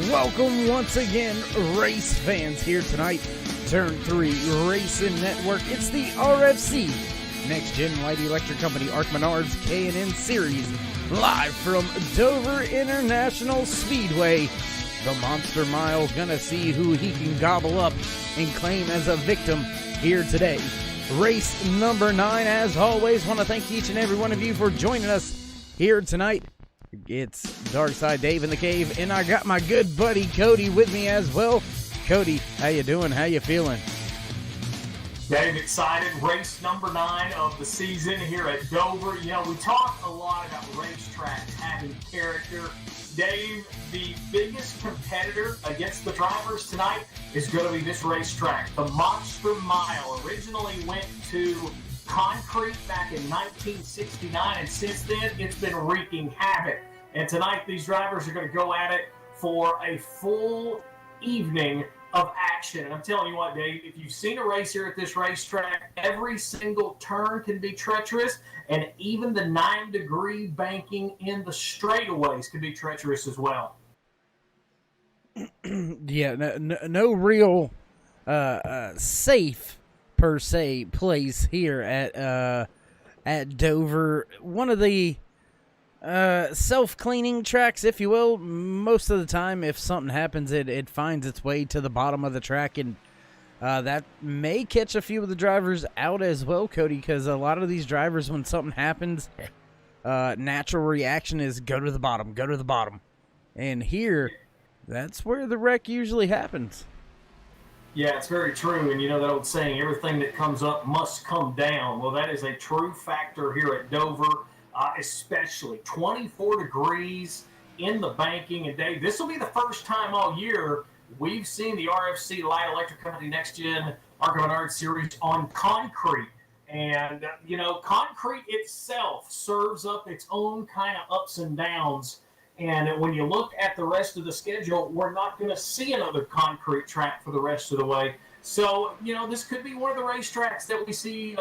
Welcome once again, race fans, here tonight. Turn 3 Racing Network. It's the RFC, NEXTGEN Light Electric Company, Arc Menards K&N Series, live from Dover International Speedway. The Monster Mile gonna see who he can gobble up and claim as a victim here today. Race number 9, as always, want to thank each and every one of you for joining us here tonight. It's Darkside Dave in the cave, and I got my good buddy Cody with me as well. Cody, how you doing? How you feeling? Dave, excited. Race number 9 of the season here at Dover. You know, we talk a lot about racetracks having character. Dave, the biggest competitor against the drivers tonight is going to be this racetrack. The Monster Mile originally went to concrete back in 1969, and since then it's been wreaking havoc. And tonight these drivers are going to go at it for a full evening of action. And I'm telling you what, Dave, if you've seen a race here at this racetrack, every single turn can be treacherous, and even the 9-degree banking in the straightaways can be treacherous as well. Yeah, no real safe per se place here at Dover. One of the self-cleaning tracks, if you will. Most of the time, if something happens, it finds its way to the bottom of the track, and that may catch a few of the drivers out as well, Cody, because a lot of these drivers, when something happens, natural reaction is go to the bottom. And here, that's where the wreck usually happens. Yeah, it's very true. And you know that old saying, everything that comes up must come down. Well, that is a true factor here at Dover, especially 24 degrees in the banking. And Dave, this will be the first time all year we've seen the RFC Light Electric Company NEXTGEN Arc Menards Series on concrete. And, you know, concrete itself serves up its own kind of ups and downs. And when you look at the rest of the schedule, we're not going to see another concrete track for the rest of the way. So, you know, this could be one of the racetracks that we see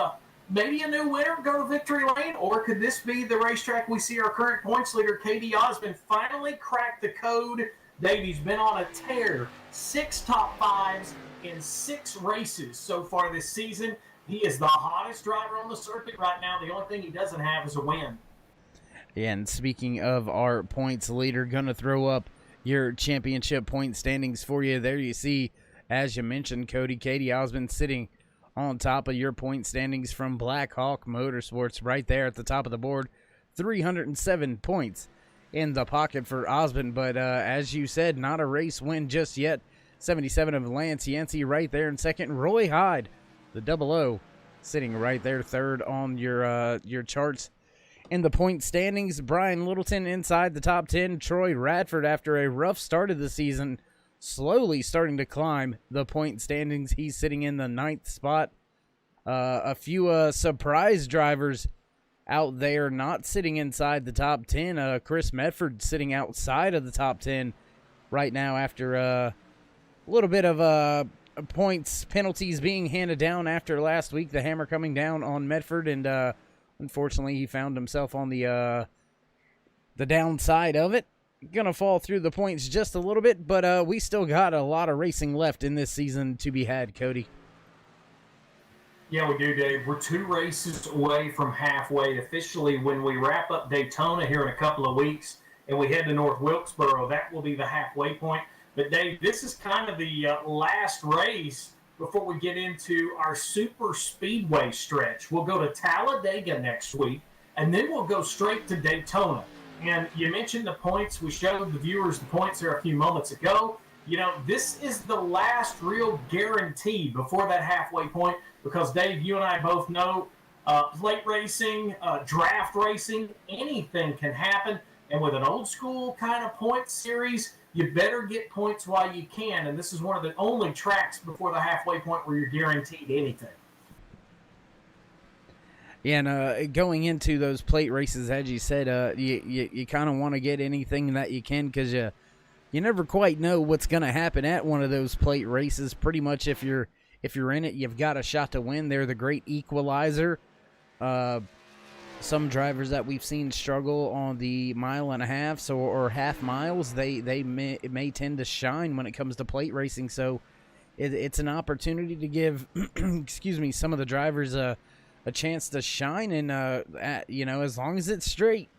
maybe a new winner go to victory lane, or could this be the racetrack we see our current points leader, K.D. Osmond, finally crack the code? Davy's been on a tear, 6 top 5s in 6 races so far this season. He is the hottest driver on the circuit right now. The only thing he doesn't have is a win. Yeah, and speaking of our points leader, gonna throw up your championship point standings for you. There you see, as you mentioned, Cody, K.D. Osmond sitting on top of your point standings from Black Hawk Motorsports right there at the top of the board. 307 points in the pocket for Osmond, but as you said, not a race win just yet. 77 of Lance Yancey right there in second. Roy Hyde, the 00, sitting right there third on your charts. In the point standings, Brian Littleton inside the top 10. Troy Radford, after a rough start of the season, slowly starting to climb the point standings. He's sitting in the 9th spot. A few surprise drivers out there not sitting inside the top 10. Chris Medford sitting outside of the top 10 right now after a little bit of points penalties being handed down after last week. The hammer coming down on Medford, and unfortunately, he found himself on the downside of it. Gonna fall through the points just a little bit, but we still got a lot of racing left in this season to be had, Cody. Yeah, we do, Dave. We're 2 races away from halfway. Officially, when we wrap up Daytona here in a couple of weeks and we head to North Wilkesboro, that will be the halfway point. But, Dave, this is kind of the last race before we get into our super speedway stretch. We'll go to Talladega next week, and then we'll go straight to Daytona. And you mentioned the points. We showed the viewers the points there a few moments ago. You know, this is the last real guarantee before that halfway point because, Dave, you and I both know plate racing, draft racing, anything can happen. And with an old school kind of point series, you better get points while you can. And this is one of the only tracks before the halfway point where you're guaranteed anything. Yeah, and going into those plate races, as you said, you kind of want to get anything that you can because you never quite know what's going to happen at one of those plate races. Pretty much if you're in it, you've got a shot to win. They're the great equalizer. some drivers that we've seen struggle on the mile and a half or half miles, they may tend to shine when it comes to plate racing. So it's an opportunity to give, excuse me, some of the drivers a chance to shine. And as long as it's straight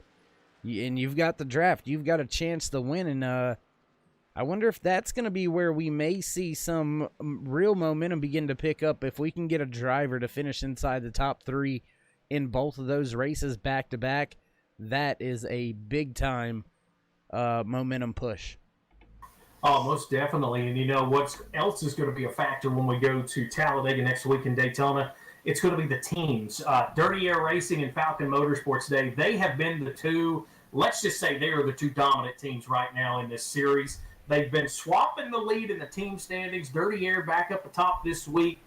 and you've got the draft, you've got a chance to win. And I wonder if that's going to be where we may see some real momentum begin to pick up if we can get a driver to finish inside the top 3 in both of those races back to back. That is a big time momentum push. Oh, most definitely. And what else is going to be a factor when we go to Talladega next week in Daytona? It's going to be the teams. Dirty Air Racing and Falcon Motorsports Day, they have been the two, let's just say they are the two dominant teams right now in this series. They've been swapping the lead in the team standings. Dirty Air back up the top this week.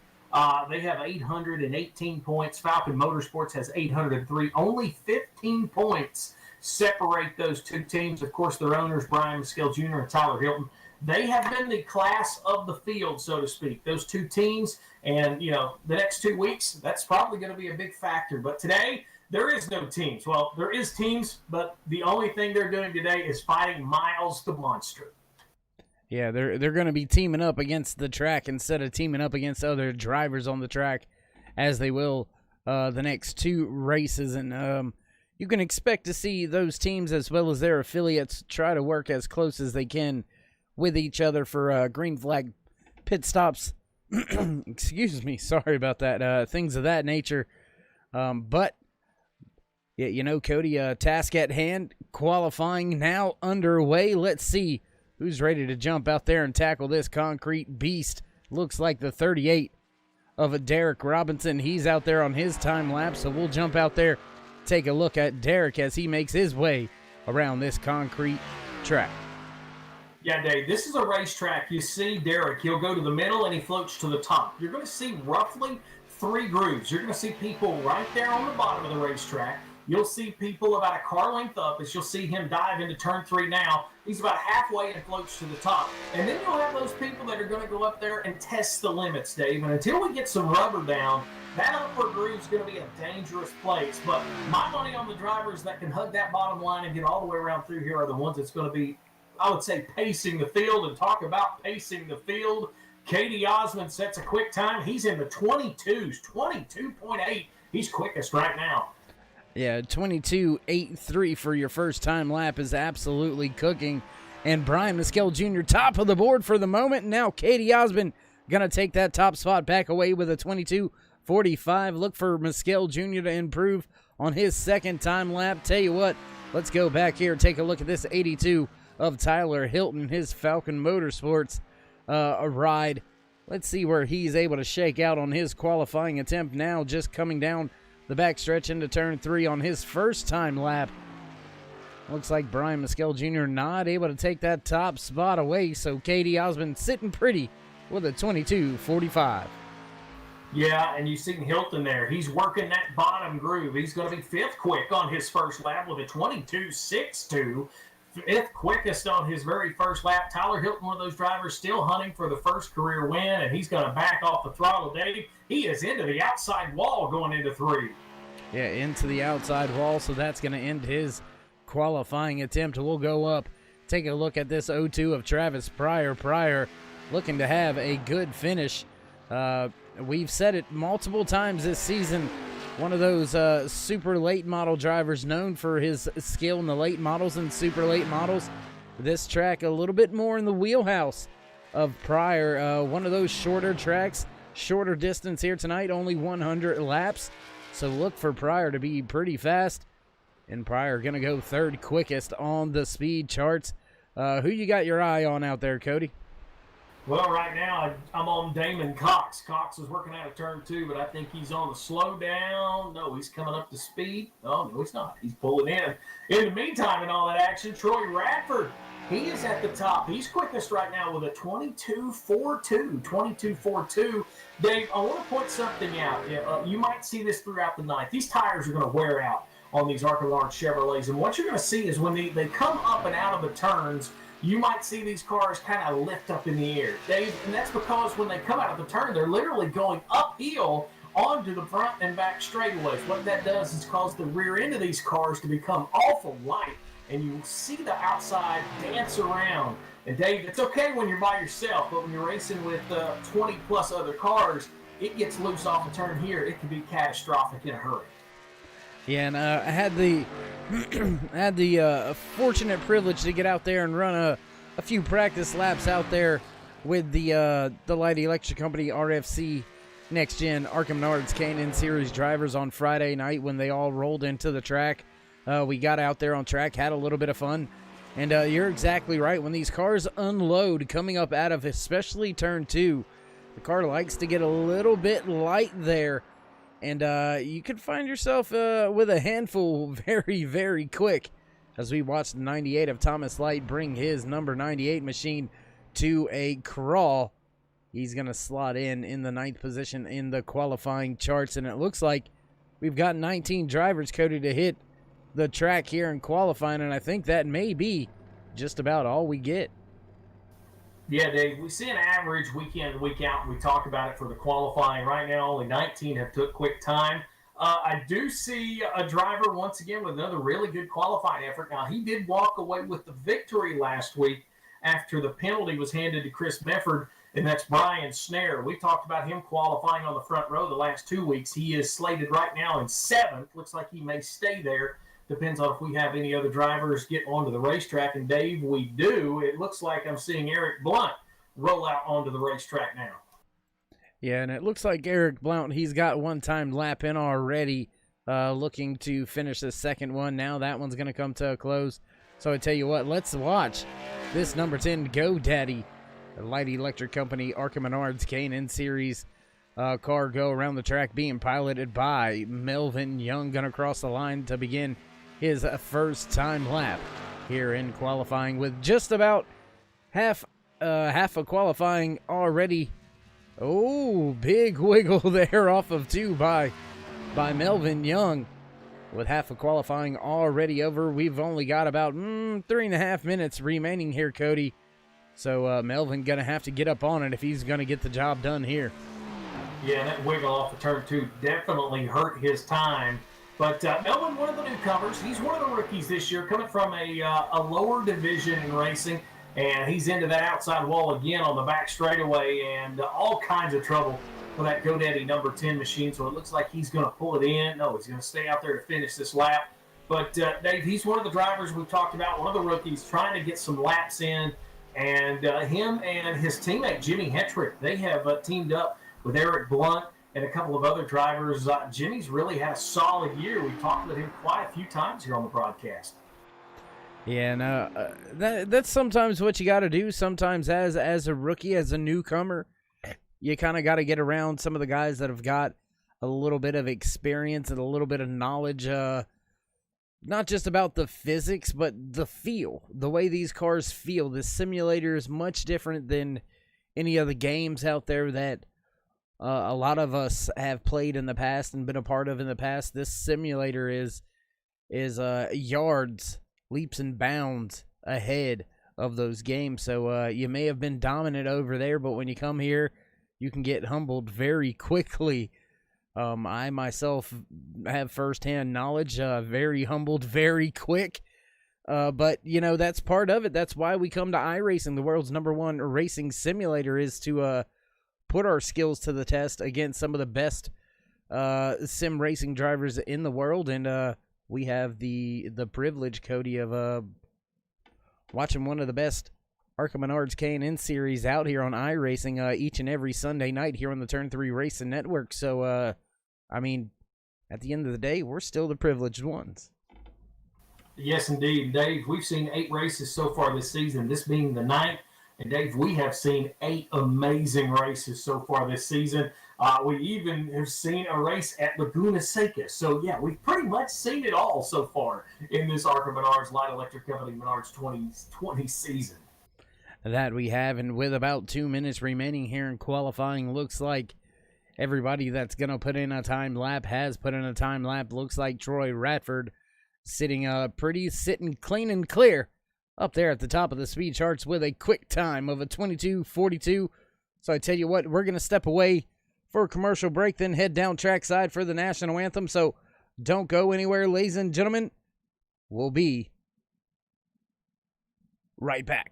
They have 818 points. Falcon Motorsports has 803. Only 15 points separate those two teams. Of course, their owners, Brian Maskell Jr. and Tyler Hilton, they have been the class of the field, so to speak, those two teams. And, the next 2 weeks, that's probably going to be a big factor. But today, there is no teams. Well, there is teams, but the only thing they're doing today is fighting Miles the Monster. Yeah, they're going to be teaming up against the track instead of teaming up against other drivers on the track, as they will the next 2 races. And you can expect to see those teams as well as their affiliates try to work as close as they can with each other for green flag pit stops. Excuse me, sorry about that. Things of that nature. But, yeah, Cody, task at hand, qualifying now underway. Let's see who's ready to jump out there and tackle this concrete beast. Looks like the 38 of a Derek Robinson. He's out there on his time lapse, so we'll jump out there, take a look at Derek as he makes his way around this concrete track. Yeah, Dave, this is a racetrack. You see Derek, he'll go to the middle and he floats to the top. You're going to see roughly 3 grooves. You're going to see people right there on the bottom of the racetrack. You'll see people about a car length up as you'll see him dive into turn 3 now. He's about halfway and floats to the top. And then you'll have those people that are going to go up there and test the limits, Dave. And until we get some rubber down, that upper groove is going to be a dangerous place. But my money on the drivers that can hug that bottom line and get all the way around through here are the ones that's going to be, I would say, pacing the field. And talk about pacing the field. Katie Osmond sets a quick time. He's in the 22s, 22.8. He's quickest right now. Yeah, 22.83 for your first time lap is absolutely cooking. And Brian Maskell Jr. top of the board for the moment. Now Katie Osmond going to take that top spot back away with a 22.45. Look for Maskell Jr. to improve on his second time lap. Tell you what, let's go back here and take a look at this 82 of Tyler Hilton, his Falcon Motorsports ride. Let's see where he's able to shake out on his qualifying attempt now, just coming down the backstretch into turn 3 on his first time lap. Looks like Brian Maskell Jr. not able to take that top spot away, so Katie Osmond sitting pretty with a 22.45. Yeah, and you've seen Hilton there. He's working that bottom groove. He's going to be 5th quick on his first lap with a 22.62. 5th quickest on his very first lap. Tyler Hilton, one of those drivers, still hunting for the first career win, and he's going to back off the throttle, Dave. He is into the outside wall going into 3. Yeah, into the outside wall, so that's going to end his qualifying attempt. We'll go up, take a look at this 0-2 of Travis Pryor. Pryor looking to have a good finish. We've said it multiple times this season. One of those super late model drivers known for his skill in the late models and super late models. This track a little bit more in the wheelhouse of Pryor. One of those shorter tracks, shorter distance here tonight, only 100 laps. So look for Pryor to be pretty fast. And Pryor going to go 3rd quickest on the speed charts. Who you got your eye on out there, Cody? Well, right now, I'm on Damon Cox. Cox is working out of turn 2, but I think he's on the slow down. No, he's coming up to speed. Oh, no, he's not. He's pulling in. In the meantime, in all that action, Troy Radford, he is at the top. He's quickest right now with a 22.42. 22.42. Dave, I want to point something out. You might see this throughout the night. These tires are going to wear out on these Arca Large Chevrolets. And what you're going to see is when they come up and out of the turns, you might see these cars kind of lift up in the air, Dave, and that's because when they come out of the turn, they're literally going uphill onto the front and back straightaways. What that does is cause the rear end of these cars to become awful light, and you see the outside dance around. And Dave, it's okay when you're by yourself, but when you're racing with 20 plus other cars, it gets loose off a turn here. It can be catastrophic in a hurry. Yeah, and I had the fortunate privilege to get out there and run a few practice laps out there with the Light Electric Company RFC NEXTGEN Arkham Menards K&N Series drivers on Friday night when they all rolled into the track. We got out there on track, had a little bit of fun, and you're exactly right. When these cars unload coming up out of especially turn 2, the car likes to get a little bit light there, and you could find yourself with a handful very, very quick as we watched 98 of Thomas Light bring his number 98 machine to a crawl. He's going to slot in the 9th position in the qualifying charts, and it looks like we've got 19 drivers, Cody, to hit the track here in qualifying, and I think that may be just about all we get. Yeah, Dave, we see an average week in and week out. We talk about it for the qualifying. Right now, only 19 have took quick time. I do see a driver, once again, with another really good qualifying effort. Now, he did walk away with the victory last week after the penalty was handed to Chris Mefford, and that's Brian Snare. We talked about him qualifying on the front row the last 2 weeks. He is slated right now in 7th. Looks like he may stay there. Depends on if we have any other drivers get onto the racetrack. And, Dave, we do. It looks like I'm seeing Eric Blunt roll out onto the racetrack now. Yeah, and it looks like Eric Blount, he's got one time lap in already, looking to finish the second one. Now that one's going to come to a close. So I tell you what, let's watch this number 10 GoDaddy, the Light Electric Company Arkham Menards K&N Series car go around the track, being piloted by Melvin Young, going to cross the line to begin his first time lap here in qualifying with just about half of qualifying already. Oh, big wiggle there off of 2 by Melvin Young. With half of qualifying already over, we've only got about 3.5 minutes remaining here, Cody. So Melvin going to have to get up on it if he's going to get the job done here. Yeah, that wiggle off of turn 2 definitely hurt his time. But Melvin, one of the newcomers, he's one of the rookies this year, coming from a lower division in racing. And he's into that outside wall again on the back straightaway, and all kinds of trouble for that GoDaddy number 10 machine. So it looks like he's going to pull it in. No, he's going to stay out there to finish this lap. But, Dave, he's one of the drivers we've talked about, one of the rookies trying to get some laps in. And him and his teammate, Jimmy Hetrick, they have teamed up with Eric Blunt and a couple of other drivers. Jimmy's really had a solid year. We've talked with him quite a few times here on the broadcast. Yeah, no, that's sometimes what you got to do. Sometimes as a rookie, as a newcomer, you kind of got to get around some of the guys that have got a little bit of experience and a little bit of knowledge, not just about the physics, but the feel, the way these cars feel. This simulator is much different than any of the games out there that a lot of us have played in the past and been a part of in the past. This simulator is yards, leaps and bounds ahead of those games. So you may have been dominant over there, but when you come here, you can get humbled very quickly. I myself have firsthand knowledge, very humbled very quick. But, you know, that's part of it. That's why we come to iRacing, the world's #1 racing simulator, is to put our skills to the test against some of the best sim racing drivers in the world. And we have the privilege, Cody, of watching one of the best Arkham Menards K&N Series out here on iRacing each and every Sunday night here on the Turn 3 Racing Network. So, I mean, at the end of the day, we're still the privileged ones. Yes, indeed. Dave, we've seen 8 races so far this season, this being the 9th. And, Dave, we have seen 8 amazing races so far this season. We even have seen a race at Laguna Seca. So, yeah, we've pretty much seen it all so far in this Arkham Menards Light Electric Company Menards 2020 season. That we have, and with about 2 minutes remaining here in qualifying, looks like everybody that's going to put in a time lap has put in a time lap. Looks like Troy Radford sitting clean and clear up there at the top of the speed charts with a quick time of a 22:42. So I tell you what, we're going to step away for a commercial break, then head down trackside for the national anthem. So don't go anywhere, ladies and gentlemen. We'll be right back.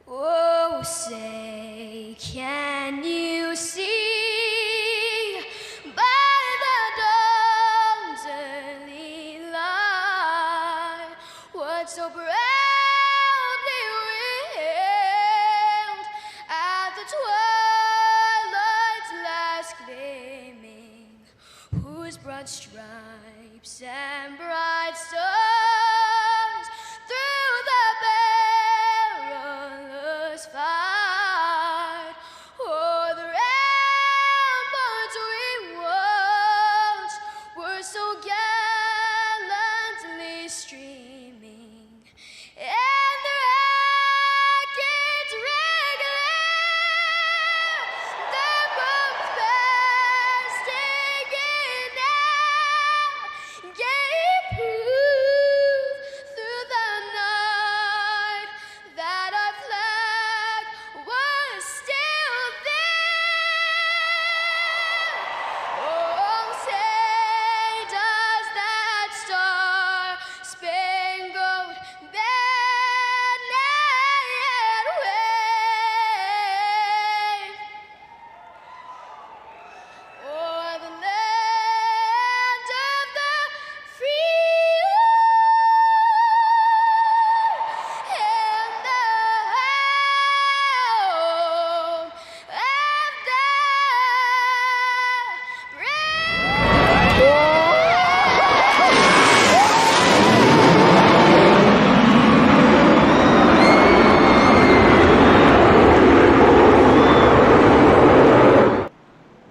Oh, say, can you see by the dawn's early light what so proudly wailed at the twilight's last gleaming, whose broad stripes and bright stars through the perilous fight o'er the ramparts we watched were so gallantly streaming, and the rackets regular, the bombs bursting in air, gave proof through the night that our flag was still there. Oh, say does that star-spangled banner yet wave o'er the land of the free and the home of the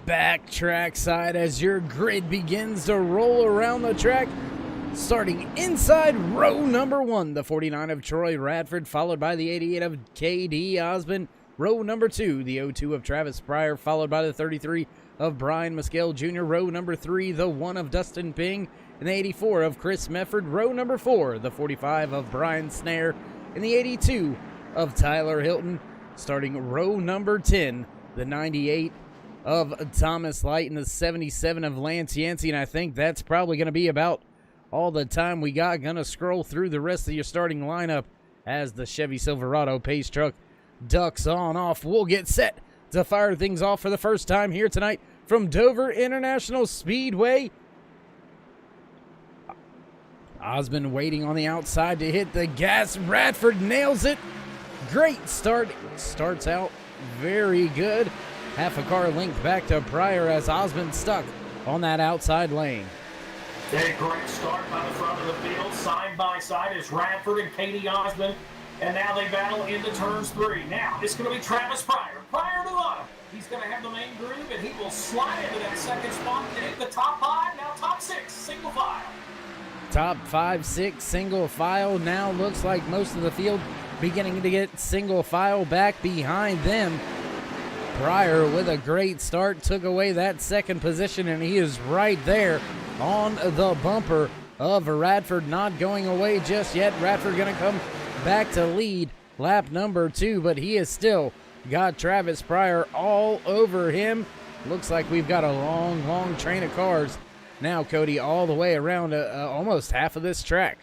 Back trackside as your grid begins to roll around the track. Starting inside row number 1, the 49 of Troy Radford, followed by the 88 of KD Osmond. Row number 2, the 02 of Travis Pryor, followed by the 33 of Brian Muscale Jr. Row number 3, the 1 of Dustin Ping, and the 84 of Chris Mefford. Row number 4, the 45 of Brian Snare, and the 82 of Tyler Hilton. Starting row number 10, the 98 of Thomas Light and the 77 of Lance Yancey, and I think that's probably going to be about all the time we got. Gonna scroll through the rest of your starting lineup as the Chevy Silverado pace truck ducks on off. We'll get set to fire things off for the first time here tonight from Dover International Speedway. Osmond waiting on the outside to hit the gas. Radford nails it. Great start. Starts out very good. Half a car length back to Pryor as Osmond stuck on that outside lane. A great start by the front of the field. Side by side is Radford and Katie Osmond. And now they battle into turns 3. Now it's going to be Travis Pryor. Pryor to the bottom. He's going to have the main groove, and he will slide into that second spot to hit the top 5. Now top 6, single file. Top 5, 6, single file. Now looks like most of the field beginning to get single file back behind them. Pryor with a great start took away that second position, and he is right there on the bumper of Radford, not going away just yet. Radford going to come back to lead lap number 2, but he has still got Travis Pryor all over him. Looks like we've got a long train of cars now, Cody, all the way around almost half of this track.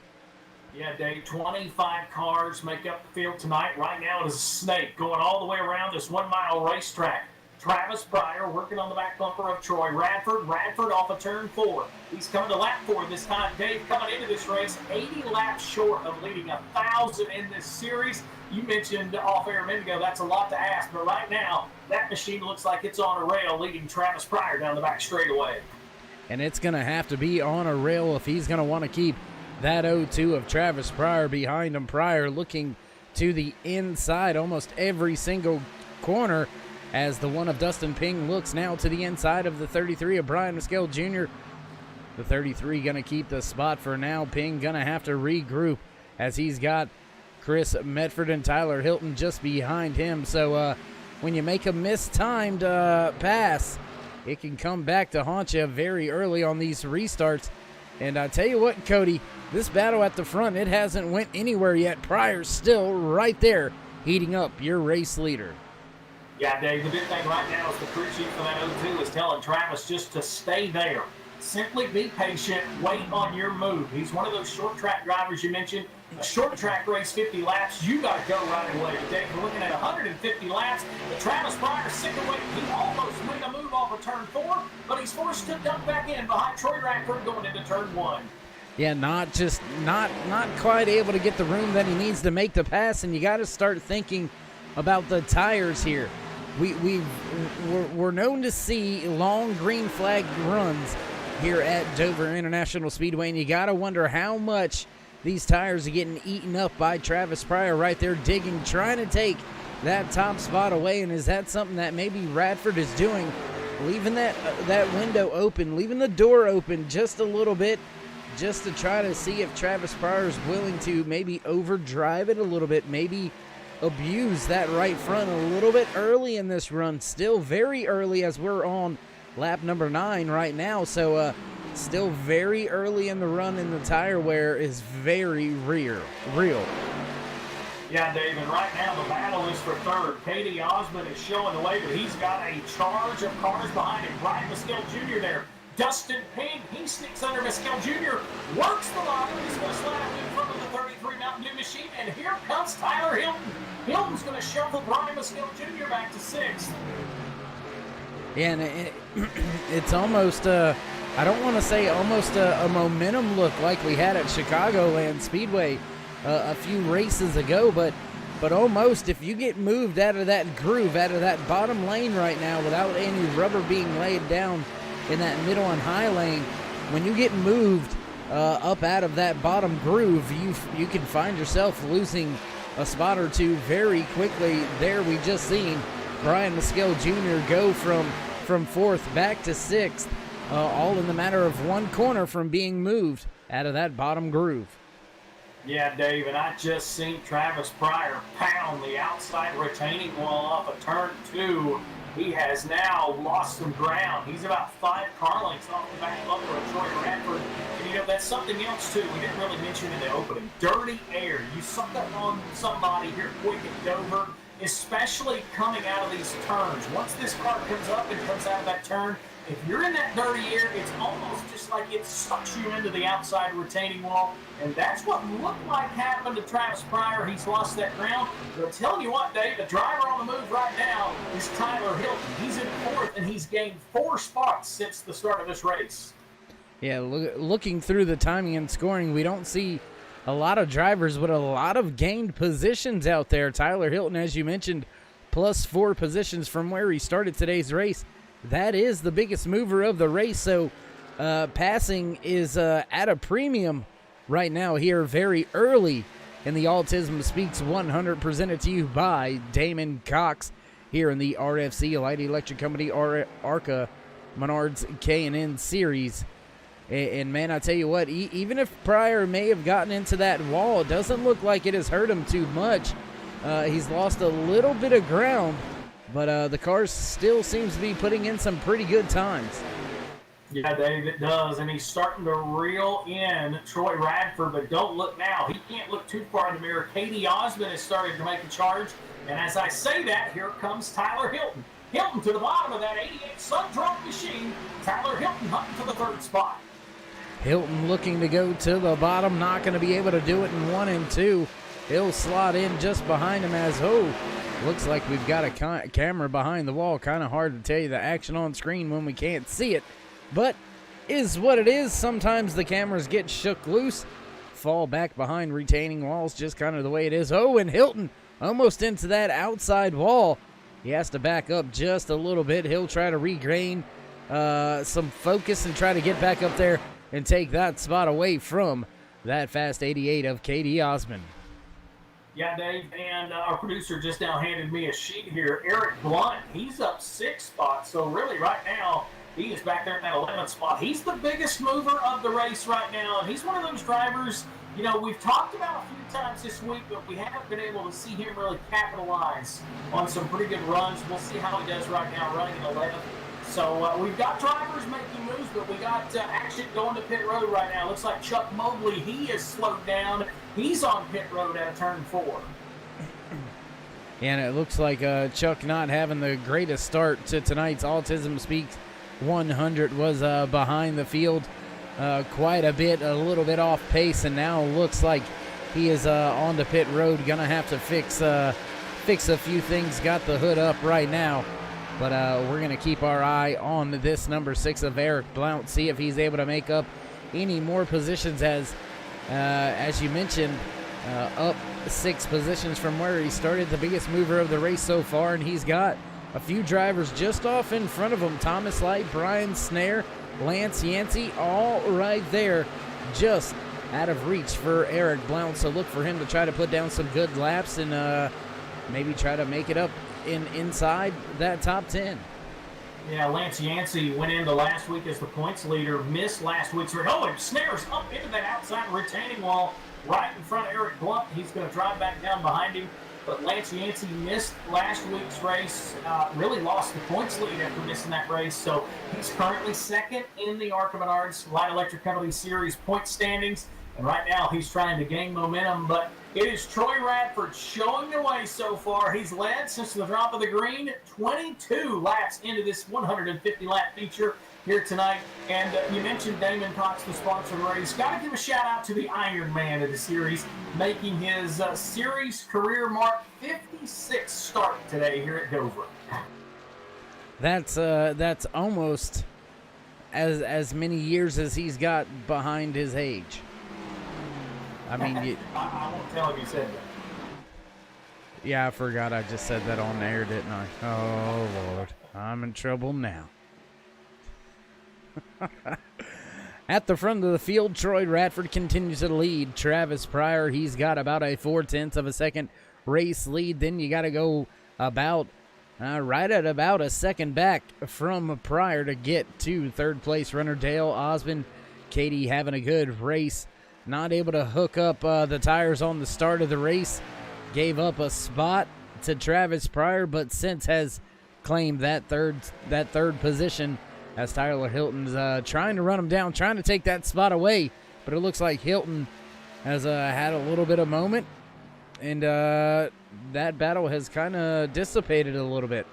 Yeah, Dave, 25 cars make up the field tonight. Right now it is a snake going all the way around this 1 mile racetrack. Travis Pryor working on the back bumper of Troy Radford. Radford off of turn 4. He's coming to lap 4 this time. Dave, coming into this race, 80 laps short of leading 1,000 in this series. You mentioned off air a minute ago, that's a lot to ask, but right now, that machine looks like it's on a rail leading Travis Pryor down the back straightaway. And it's going to have to be on a rail if he's going to want to keep that 0-2 of Travis Pryor behind him. Pryor looking to the inside almost every single corner, as the one of Dustin Ping looks now to the inside of the 33 of Brian Mescal Jr. The 33 going to keep the spot for now. Ping going to have to regroup as he's got Chris Medford and Tyler Hilton just behind him. So when you make a mistimed pass, it can come back to haunt you very early on these restarts. And I tell you what, Cody, this battle at the front, it hasn't went anywhere yet. Pryor's still right there heating up your race leader. Yeah, Dave, the big thing right now is the crew chief for that 0-2 is telling Travis just to stay there. Simply be patient, wait on your move. He's one of those short track drivers you mentioned. A short track race, 50 laps, you got to go right away. Dave, we're looking at 150 laps. But Travis Pryor sick of waiting. He almost made a move off of turn 4, but he's forced to duck back in behind Troy Radford going into turn 1. Yeah, not quite able to get the room that he needs to make the pass, and you got to start thinking about the tires here. We're known to see long green flag runs here at Dover International Speedway, and you got to wonder how much these tires are getting eaten up by Travis Pryor right there digging, trying to take that top spot away. And is that something that maybe Radford is doing, leaving that window open, leaving the door open just a little bit, just to try to see if Travis Pryor is willing to maybe overdrive it a little bit, maybe abuse that right front a little bit early in this run. Still very early as we're on lap number 9 right now, so still very early in the run, and the tire wear is very real. Yeah, David, right now the battle is for third. Katie Osmond is showing the way, but he's got a charge of cars behind him. Brian Mescal Jr. there. Dustin Ping, he sneaks under Mescal Jr., works the line. He's going to slide up in front of the 33 Mountain Dew machine, and here comes Tyler Hilton. Hilton's going to shuffle Brian Mescal Jr. back to 6th. Yeah, and it's almost, I don't want to say almost a momentum look like we had at Chicagoland Speedway a few races ago, but almost if you get moved out of that groove, out of that bottom lane right now without any rubber being laid down in that middle and high lane, when you get moved up out of that bottom groove, you can find yourself losing a spot or two very quickly. There we just seen Brian Mescal Jr. go from 4th back to 6th, all in the matter of one corner from being moved out of that bottom groove. Yeah, Dave, and I just seen Travis Pryor pound the outside retaining wall off of turn 2. He has now lost some ground. He's about 5 car lengths off the back bumper of Troy Radford. And, you know, that's something else, too. We didn't really mention in the opening. Dirty air. You suck that on somebody here quick at Dover, especially coming out of these turns. Once this car comes up and comes out of that turn, if you're in that dirty air, it's almost just like it sucks you into the outside retaining wall. And that's what looked like happened to Travis Pryor. He's lost that ground. But I'm telling you what, Dave, the driver on the move right now is Tyler Hilton. He's in 4th, and he's gained 4 spots since the start of this race. Yeah, looking through the timing and scoring, we don't see a lot of drivers with a lot of gained positions out there. Tyler Hilton, as you mentioned, plus 4 positions from where he started today's race. That is the biggest mover of the race. So passing is at a premium right now here very early in the Autism Speaks 100, presented to you by Damon Cox here in the RFC, Light Electric Company, ARCA, Menards K&N Series. And man, I tell you what, even if Pryor may have gotten into that wall, it doesn't look like it has hurt him too much. He's lost a little bit of ground, but the car still seems to be putting in some pretty good times. Yeah, Dave, it does, and he's starting to reel in Troy Radford, but don't look now. He can't look too far in the mirror. Katie Osmond is starting to make a charge, and as I say that, here comes Tyler Hilton. Hilton to the bottom of that 88 Sun-Drunk machine. Tyler Hilton hunting for the third spot. Hilton looking to go to the bottom, not going to be able to do it in 1 and 2. He'll slot in just behind him as, looks like we've got a camera behind the wall. Kind of hard to tell you the action on screen when we can't see it. But is what it is. Sometimes the cameras get shook loose, fall back behind retaining walls, just kind of the way it is. And Hilton almost into that outside wall. He has to back up just a little bit. He'll try to regain some focus and try to get back up there and take that spot away from that fast 88 of Katie Osmond. Yeah, Dave, and our producer just now handed me a sheet here. Eric Blunt, he's up 6 spots, so really right now, he is back there in that 11th spot. He's the biggest mover of the race right now, and he's one of those drivers, you know, we've talked about a few times this week, but we haven't been able to see him really capitalize on some pretty good runs. We'll see how he does right now running in 11th. So we've got drivers making moves, but we got action going to pit road right now. Looks like Chuck Mobley, he is slowed down. He's on pit road at turn 4. And it looks like Chuck not having the greatest start to tonight's Autism Speaks 100, was behind the field quite a bit, a little bit off pace, and now looks like he is on the pit road. Gonna have to fix a few things. Got the hood up right now, but we're gonna keep our eye on this number 6 of Eric Blount, see if he's able to make up any more positions as you mentioned, up 6 positions from where he started, the biggest mover of the race so far, and he's got a few drivers just off in front of him. Thomas Light, Brian Snare, Lance Yancey, all right there, just out of reach for Eric Blount. So look for him to try to put down some good laps and maybe try to make it up inside that top 10. Yeah, Lance Yancey went into last week as the points leader, missed last week's race. And Snares up into that outside retaining wall right in front of Eric Blount. He's going to drive back down behind him. But Lance Yancey missed last week's race, really lost the points lead after missing that race. So he's currently second in the ARCA Menards Light Electric Company Series point standings. And right now he's trying to gain momentum. But it is Troy Radford showing the way so far. He's led since the drop of the green, 22 laps into this 150-lap feature here tonight. And you mentioned Damon Cox, the sponsor of the race. Got to give a shout-out to the Iron Man of the series, making his series career mark 56 start today here at Dover. That's almost as many years as he's got behind his age. I mean, I won't tell him you said that. Yeah, I forgot I just said that on air, didn't I? Oh, Lord. I'm in trouble now. At the front of the field, Troy Radford continues to lead. Travis Pryor, he's got about a 0.4 of a second race lead. Then you got to go about right at about a second back from Pryor to get to third place runner Dale Osmond. Katie having a good race. Not able to hook up the tires on the start of the race. Gave up a spot to Travis Pryor, but since has claimed that third position as Tyler Hilton's trying to run him down, trying to take that spot away. But it looks like Hilton has had a little bit of moment, and that battle has kind of dissipated a little bit.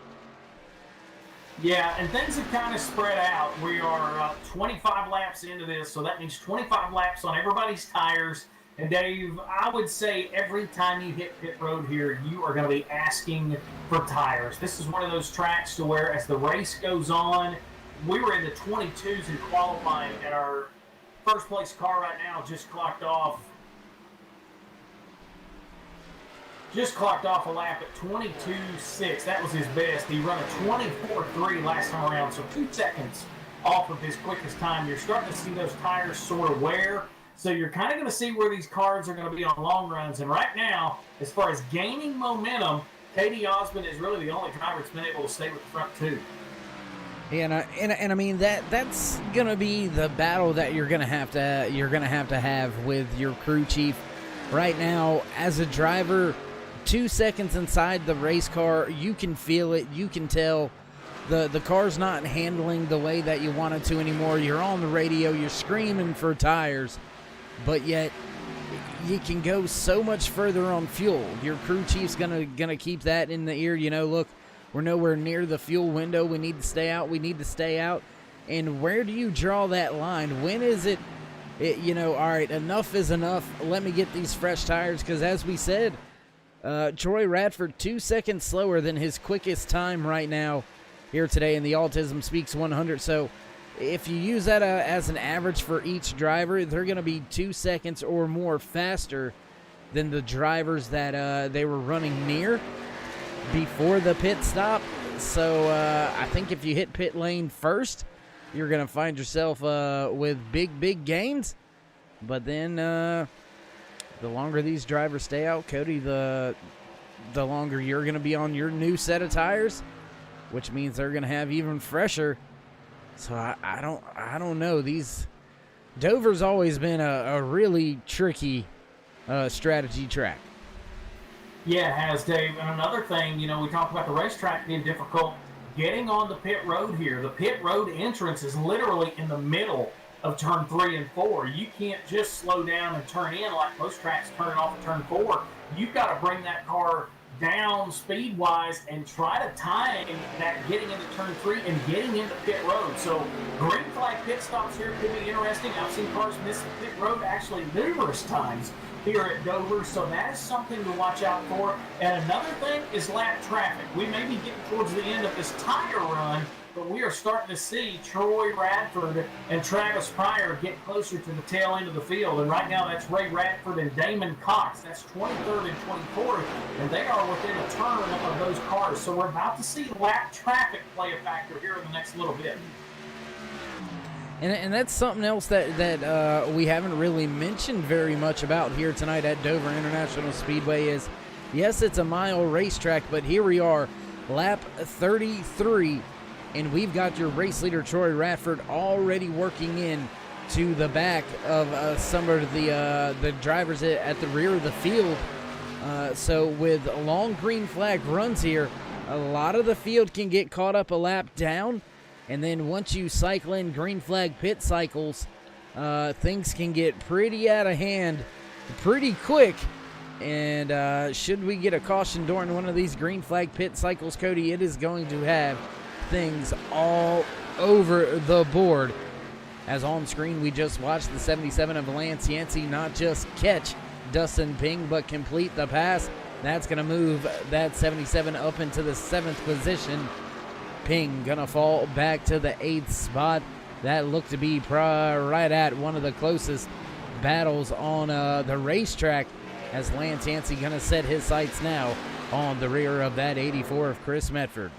Yeah, and things have kind of spread out. We are 25 laps into this, so that means 25 laps on everybody's tires. And Dave, I would say every time you hit pit road here, you are going to be asking for tires. This is one of those tracks to where as the race goes on, we were in the 22s in qualifying, and our first place car right now just clocked off a lap at 22.6. That was his best. He run a 24.3 last time around, so 2 seconds off of his quickest time. You're starting to see those tires sort of wear. So you're kind of going to see where these cars are going to be on long runs. And right now, as far as gaining momentum, K.D. Osmond is really the only driver that's been able to stay with the front two. Yeah, and I mean that's gonna be the battle that you're gonna have to have with your crew chief right now. As a driver, 2 seconds inside the race car, you can feel it. You can tell the car's not handling the way that you want it to anymore. You're on the radio, you're screaming for tires, but yet you can go so much further on fuel. Your crew chief's gonna keep that in the ear. You know, look, we're nowhere near the fuel window. We need to stay out. We need to stay out. And where do you draw that line? When is it you know, all right, enough is enough. Let me get these fresh tires. Because as we said, Troy Radford 2 seconds slower than his quickest time right now here today in the Autism Speaks 100. So if you use that as an average for each driver, they're going to be 2 seconds or more faster than the drivers that they were running near before the pit stop. So I think if you hit pit lane first, you're going to find yourself with big gains. But then the longer these drivers stay out, Cody, the longer you're going to be on your new set of tires, which means they're going to have even fresher. So I don't know. Dover's always been a really tricky strategy track. Yeah, it has, Dave. And another thing, you know, we talked about the racetrack being difficult. Getting on the pit road here, the pit road entrance is literally in the middle of turn 3 and 4. You can't just slow down and turn in like most tracks turn off at turn 4. You've got to bring that car down speed-wise and try to time that getting into turn 3 and getting into pit road. So green flag pit stops here could be interesting. I've seen cars miss the pit road actually numerous times here at Dover, so that is something to watch out for. And another thing is lap traffic. We may be getting towards the end of this tire run, but we are starting to see Troy Radford and Travis Pryor get closer to the tail end of the field. And right now that's Ray Radford and Damon Cox. That's 23rd and 24th, and they are within a turn of those cars. So we're about to see lap traffic play a factor here in the next little bit. And that's something else that we haven't really mentioned very much about here tonight at Dover International Speedway is, yes, it's a mile racetrack, but here we are, lap 33, and we've got your race leader, Troy Radford, already working in to the back of some of the drivers at the rear of the field. So with long green flag runs here, a lot of the field can get caught up a lap down. And then once you cycle in green flag pit cycles, things can get pretty out of hand pretty quick. And should we get a caution during one of these green flag pit cycles, Cody, it is going to have things all over the board. As on screen, we just watched the 77 of Lance Yancey not just catch Dustin Ping, but complete the pass. That's going to move that 77 up into the 7th position. Ping gonna fall back to the 8th spot. That looked to be right at one of the closest battles on the racetrack, as Lance Yancey gonna set his sights now on the rear of that 84 of Chris Medford.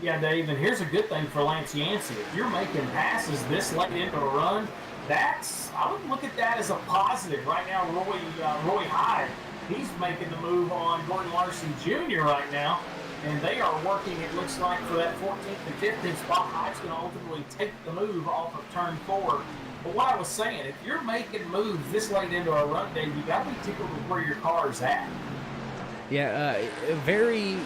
Yeah, Dave, and here's a good thing for Lance Yancey. If you're making passes this late into a run, I would look at that as a positive. Right now, Roy Hyde, he's making the move on Gordon Larson Jr. right now. And they are working, it looks like, for that 14th and 15th spot. Hyde's going to ultimately take the move off of turn 4. But what I was saying, if you're making moves this late into a run day, you got to be tickled with where your car's at. Yeah, very,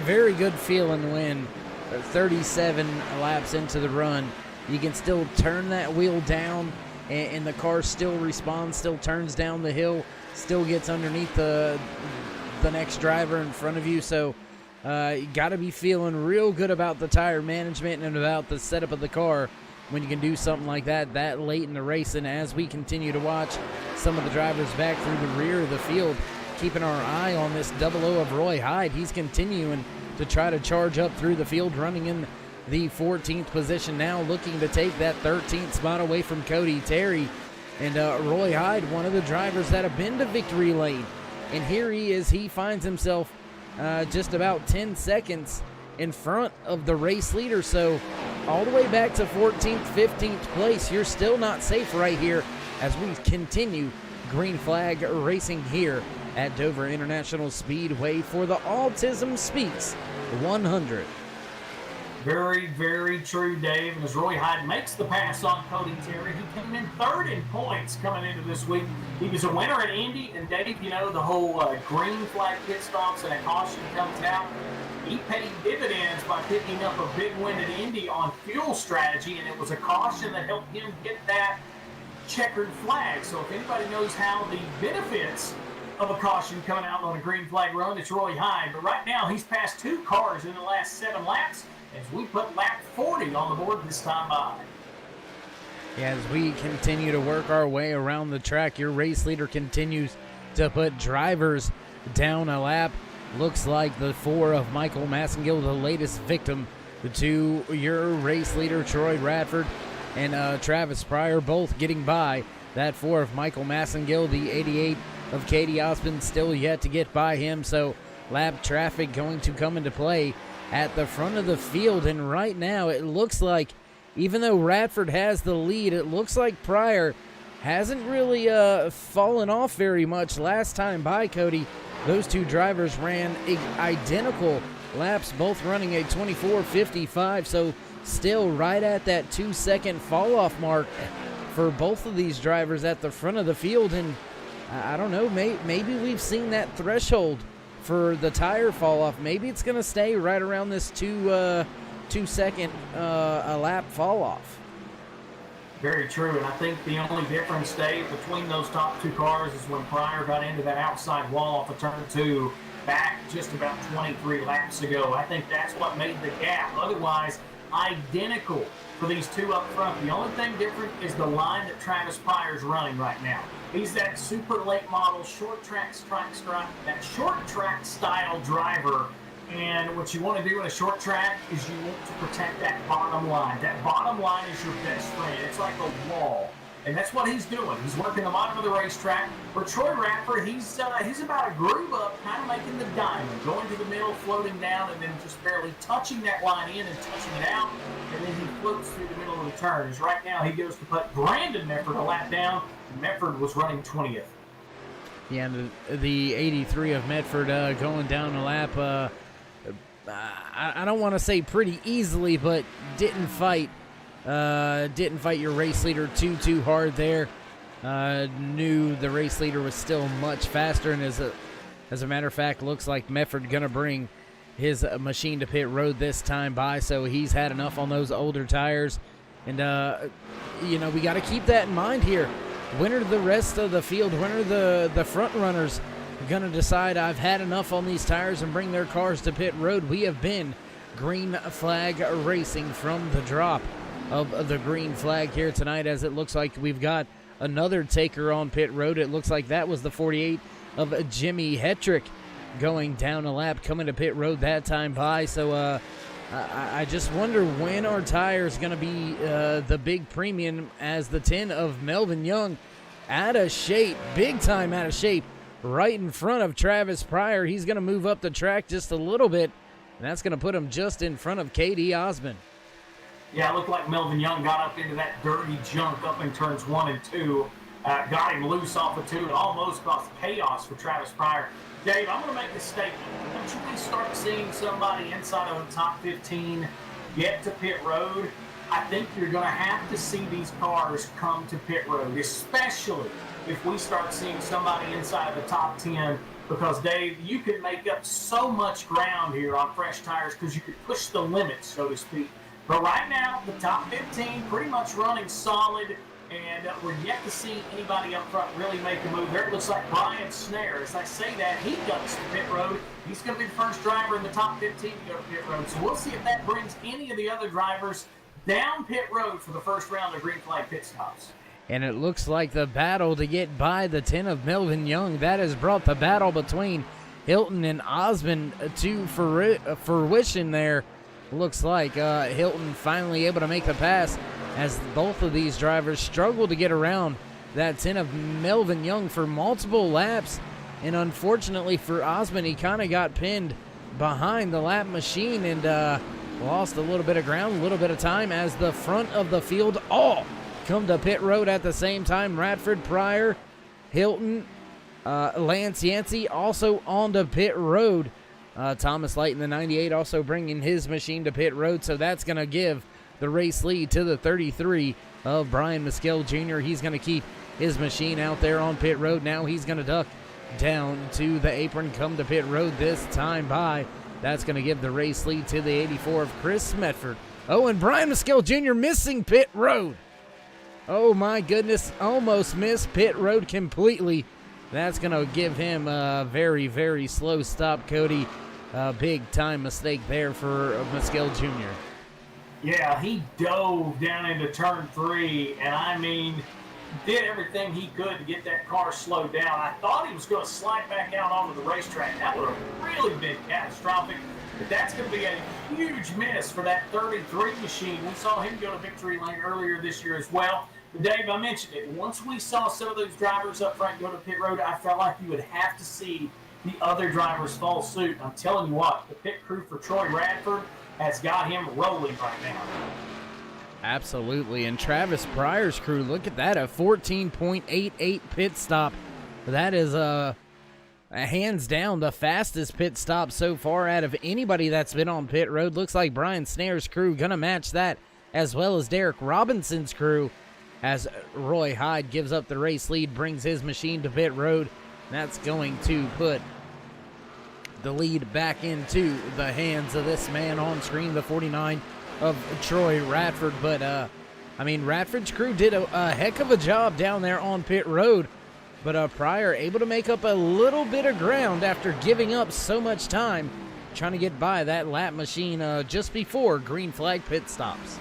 very good feeling when 37 laps into the run, you can still turn that wheel down and the car still responds, still turns down the hill, still gets underneath the next driver in front of you. So you got to be feeling real good about the tire management and about the setup of the car when you can do something like that late in the race. And as we continue to watch some of the drivers back through the rear of the field, keeping our eye on this 00 of Roy Hyde, he's continuing to try to charge up through the field, running in the 14th position now, looking to take that 13th spot away from Cody Terry. And Roy Hyde, one of the drivers that have been to victory lane. And here he is. He finds himself just about 10 seconds in front of the race leader. So all the way back to 14th, 15th place. You're still not safe right here as we continue green flag racing here at Dover International Speedway for the Autism Speaks 100. Very, very true, Dave. And as Roy Hyde makes the pass on Cody Terry, he came in third in points coming into this week. He was a winner at Indy, and Dave, you know, the whole green flag pit stops and a caution comes out. He paid dividends by picking up a big win at Indy on fuel strategy, and it was a caution that helped him get that checkered flag. So if anybody knows how the benefits of a caution coming out on a green flag run, it's Roy Hyde. But right now, he's passed 2 cars in the last 7 laps, as we put lap 40 on the board this time by. Yeah, as we continue to work our way around the track, your race leader continues to put drivers down a lap. Looks like the 4 of Michael Massengill, the latest victim to your race leader, Troy Radford, and Travis Pryor, both getting by that 4 of Michael Massengill. The 88 of Katie Osmond still yet to get by him, so lap traffic going to come into play at the front of the field. And right now it looks like, even though Radford has the lead, it looks like Pryor hasn't really fallen off very much last time by, Cody. Those 2 drivers ran identical laps, both running a 24:55, so still right at that 2-second fall-off mark for both of these drivers at the front of the field. And I don't know, maybe we've seen that threshold for the tire fall off. Maybe it's going to stay right around this 2-second a lap fall off. Very true, and I think the only difference, Dave, between those top 2 cars is when Pryor got into that outside wall off of turn 2 back just about 23 laps ago. I think that's what made the gap. Otherwise, identical for these 2 up front. The only thing different is the line that Travis Pryor's running right now. He's that super late model, short track style driver. And what you want to do in a short track is you want to protect that bottom line. That bottom line is your best friend. It's like a wall. And that's what he's doing. He's working the bottom of the racetrack. For Troy Radford, he's about a groove up, kind of making the diamond, going to the middle, floating down, and then just barely touching that line in and touching it out. And then he floats through the middle of the turns. Right now, he goes to put Brandon Mefford a lap down. Mefford was running 20th. Yeah, and the 83 of Medford going down a lap. I don't want to say pretty easily, but didn't fight your race leader too hard there. Knew the race leader was still much faster, and as a matter of fact, looks like Medford gonna bring his machine to pit road this time by, so he's had enough on those older tires. And you know, we got to keep that in mind here. When are the rest of the field, when are the front runners going to decide I've had enough on these tires and bring their cars to pit road? We have been green flag racing from the drop of the green flag here tonight, as it looks like we've got another taker on pit road. It looks like that was the 48 of Jimmy Hetrick going down a lap, coming to pit road that time by. So I just wonder when our tires going to be the big premium, as the 10 of Melvin Young out of shape, big time out of shape, right in front of Travis Pryor. He's going to move up the track just a little bit, and that's going to put him just in front of K.D. Osmond. Yeah, it looked like Melvin Young got up into that dirty junk up in turns 1 and 2. Got him loose off of 2 and almost caused chaos for Travis Pryor. Dave, I'm going to make a statement. Once we start seeing somebody inside of the top 15 get to pit road, I think you're going to have to see these cars come to pit road, especially if we start seeing somebody inside of the top 10, because, Dave, you can make up so much ground here on fresh tires because you could push the limits, so to speak. But right now, the top 15 pretty much running solid, and we're yet to see anybody up front really make a move. There it looks like Brian Snare. As I say that, he goes to pit road. He's going to be the first driver in the top 15 to go to pit road. So we'll see if that brings any of the other drivers down pit road for the first round of green flag pit stops. And it looks like the battle to get by the 10 of Melvin Young, that has brought the battle between Hilton and Osmond to fruition there. Looks like Hilton finally able to make the pass, as both of these drivers struggle to get around that 10 of Melvin Young for multiple laps. And unfortunately for Osmond, he kind of got pinned behind the lap machine, and lost a little bit of ground, a little bit of time as the front of the field all come to pit road at the same time. Radford, Pryor, Hilton, Lance Yancey also onto pit road. Thomas Light in the 98 also bringing his machine to pit road, so that's going to give the race lead to the 33 of Brian Mescal Jr. He's going to keep his machine out there on pit road. Now he's going to duck down to the apron, come to pit road this time by. That's going to give the race lead to the 84 of Chris Medford. Oh, and Brian Mescal Jr. missing pit road. Oh, my goodness. Almost missed pit road completely. That's going to give him a very, very slow stop, Cody. Big time mistake there for Mescal Jr. Yeah, he dove down into turn 3, and I mean, did everything he could to get that car slowed down. I thought he was going to slide back out onto the racetrack. That would have really been catastrophic. But that's going to be a huge miss for that 33 machine. We saw him go to victory lane earlier this year as well. But Dave, I mentioned it. Once we saw some of those drivers up front go to pit road, I felt like you would have to see the other drivers follow suit. I'm telling you what, the pit crew for Troy Radford has got him rolling right now. Absolutely. And Travis Pryor's crew, look at that, a 14.88 pit stop. That is hands down the fastest pit stop so far out of anybody that's been on pit road. Looks like Brian Snare's crew going to match that, as well as Derek Robinson's crew, as Roy Hyde gives up the race lead, brings his machine to pit road. That's going to put the lead back into the hands of this man on screen, the 49 of Troy Radford. But, I mean, Radford's crew did a heck of a job down there on pit road. But Pryor able to make up a little bit of ground after giving up so much time trying to get by that lap machine just before green flag pit stops.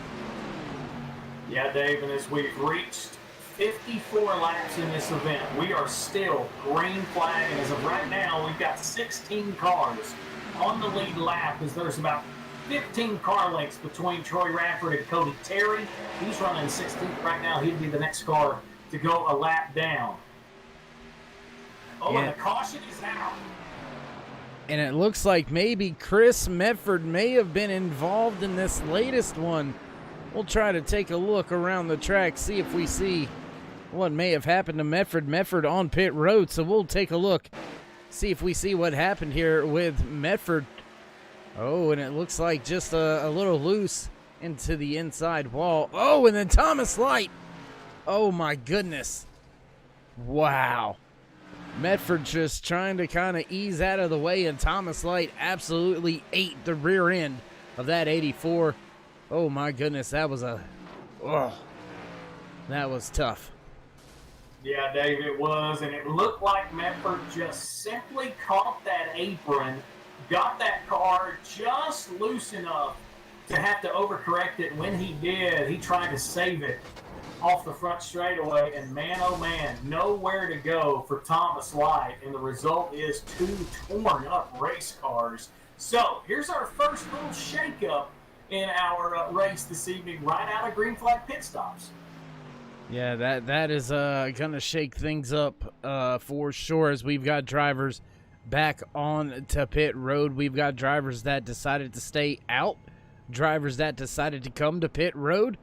Yeah, Dave, and as we've reached 54 laps in this event, we are still green flag, and as of right now, we've got 16 cars on the lead lap, as there's about 15 car lengths between Troy Radford and Cody Terry. He's running 16th right now. He'd be the next car to go a lap down. Oh, and the caution is out. And it looks like maybe Chris Medford may have been involved in this latest one. We'll try to take a look around the track, see if we see what may have happened to Medford. Medford on pit road, so we'll take a look, see if we see what happened here with Medford. Oh, and it looks like just a little loose into the inside wall. Oh, and then Thomas Light. Oh, my goodness. Wow. Medford just trying to kind of ease out of the way, and Thomas Light absolutely ate the rear end of that 84. Oh, my goodness, that was that was tough. Yeah, Dave, it was, and it looked like Medford just simply caught that apron, got that car just loose enough to have to overcorrect it. When he did, he tried to save it off the front straightaway, and man, oh man, nowhere to go for Thomas Light, and the result is 2 torn up race cars. So here's our first little shakeup in our race this evening, right out of green flag pit stops. Yeah, that is gonna shake things up for sure, as we've got drivers back on to pit road. We've got drivers that decided to stay out, drivers that decided to come to pit road.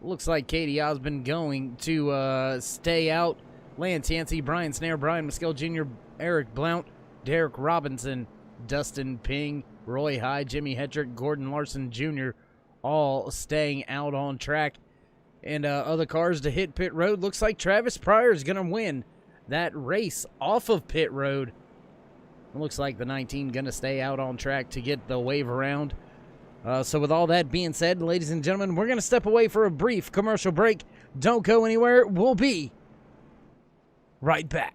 Looks like Katie Osmond going to stay out. Lance Yancey, Brian Snare, Brian Mescal Jr., Eric Blount, Derek Robinson, Dustin Ping, Roy Hyde, Jimmy Hetrick, Gordon Larson Jr., all staying out on track. And other cars to hit pit road. Looks like Travis Pryor is going to win that race off of pit road. It looks like the 19 going to stay out on track to get the wave around. So with all that being said, ladies and gentlemen, we're going to step away for a brief commercial break. Don't go anywhere. We'll be right back.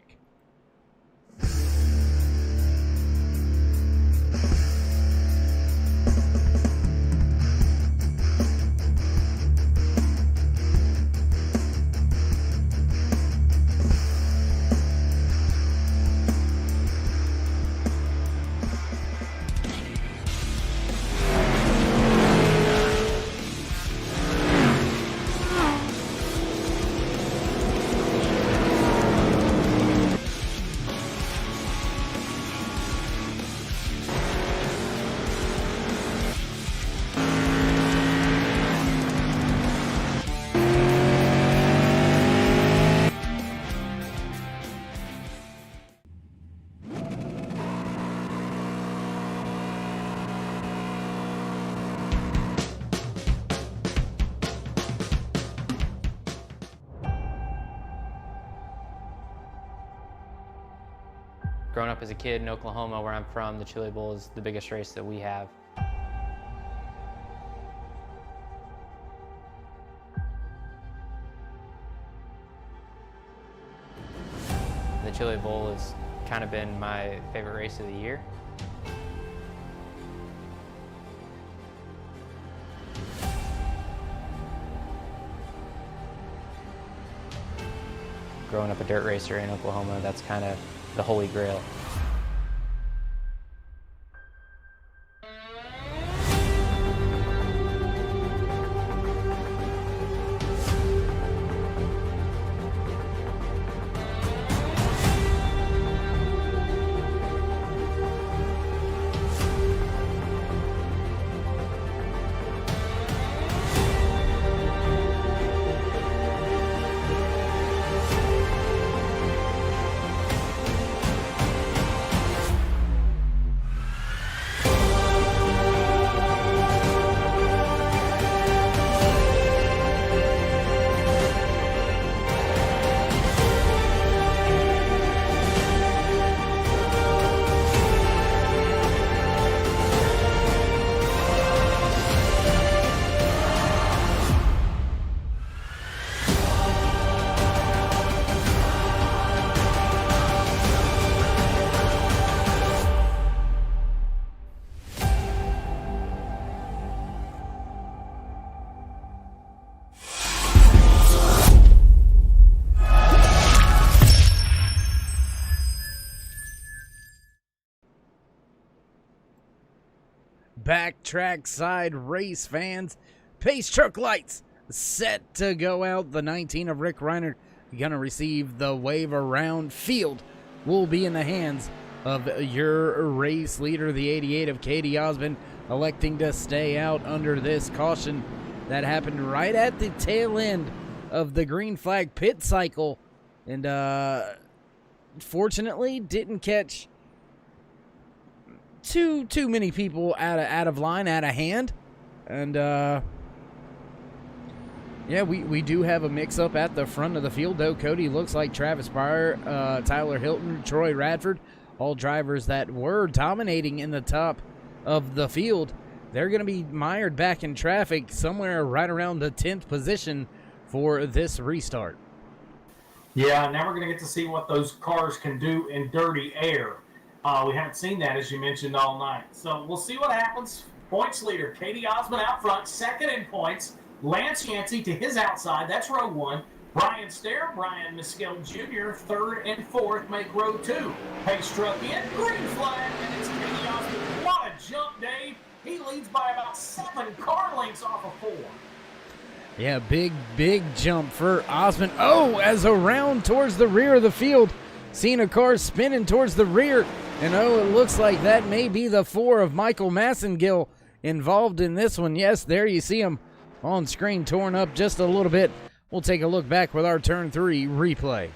growing up as a kid in Oklahoma, where I'm from, the Chili Bowl is the biggest race that we have. The Chili Bowl has kind of been my favorite race of the year. Growing up a dirt racer in Oklahoma, that's kind of the holy grail. Back track side race fans, pace truck lights set to go out. The 19 of Rick Reiner gonna receive the wave around. Field will be in the hands of your race leader, the 88 of Katie Osmond, electing to stay out under this caution that happened right at the tail end of the green flag pit cycle, and fortunately didn't catch too many people out of line, out of hand. And yeah, we do have a mix-up at the front of the field, though. Cody, looks like Travis Pryor, Tyler Hilton, Troy Radford, all drivers that were dominating in the top of the field, they're going to be mired back in traffic somewhere right around the 10th position for this restart. Yeah, now we're going to get to see what those cars can do in dirty air. We haven't seen that, as you mentioned, all night. So we'll see what happens. Points leader, Katie Osmond out front, second in points. Lance Yancey to his outside, that's row one. Brian Stair, Brian Miskell Jr., third and fourth make row two. Pace truck in, green flag, and it's Katie Osmond. What a jump, Dave. He leads by about 7 car lengths off of 4. Yeah, big jump for Osmond. Oh, as around towards the rear of the field, seeing a car spinning towards the rear. And oh, it looks like that may be the 4 of Michael Massengill involved in this one. Yes, there you see him on screen, torn up just a little bit. We'll take a look back with our turn 3 replay.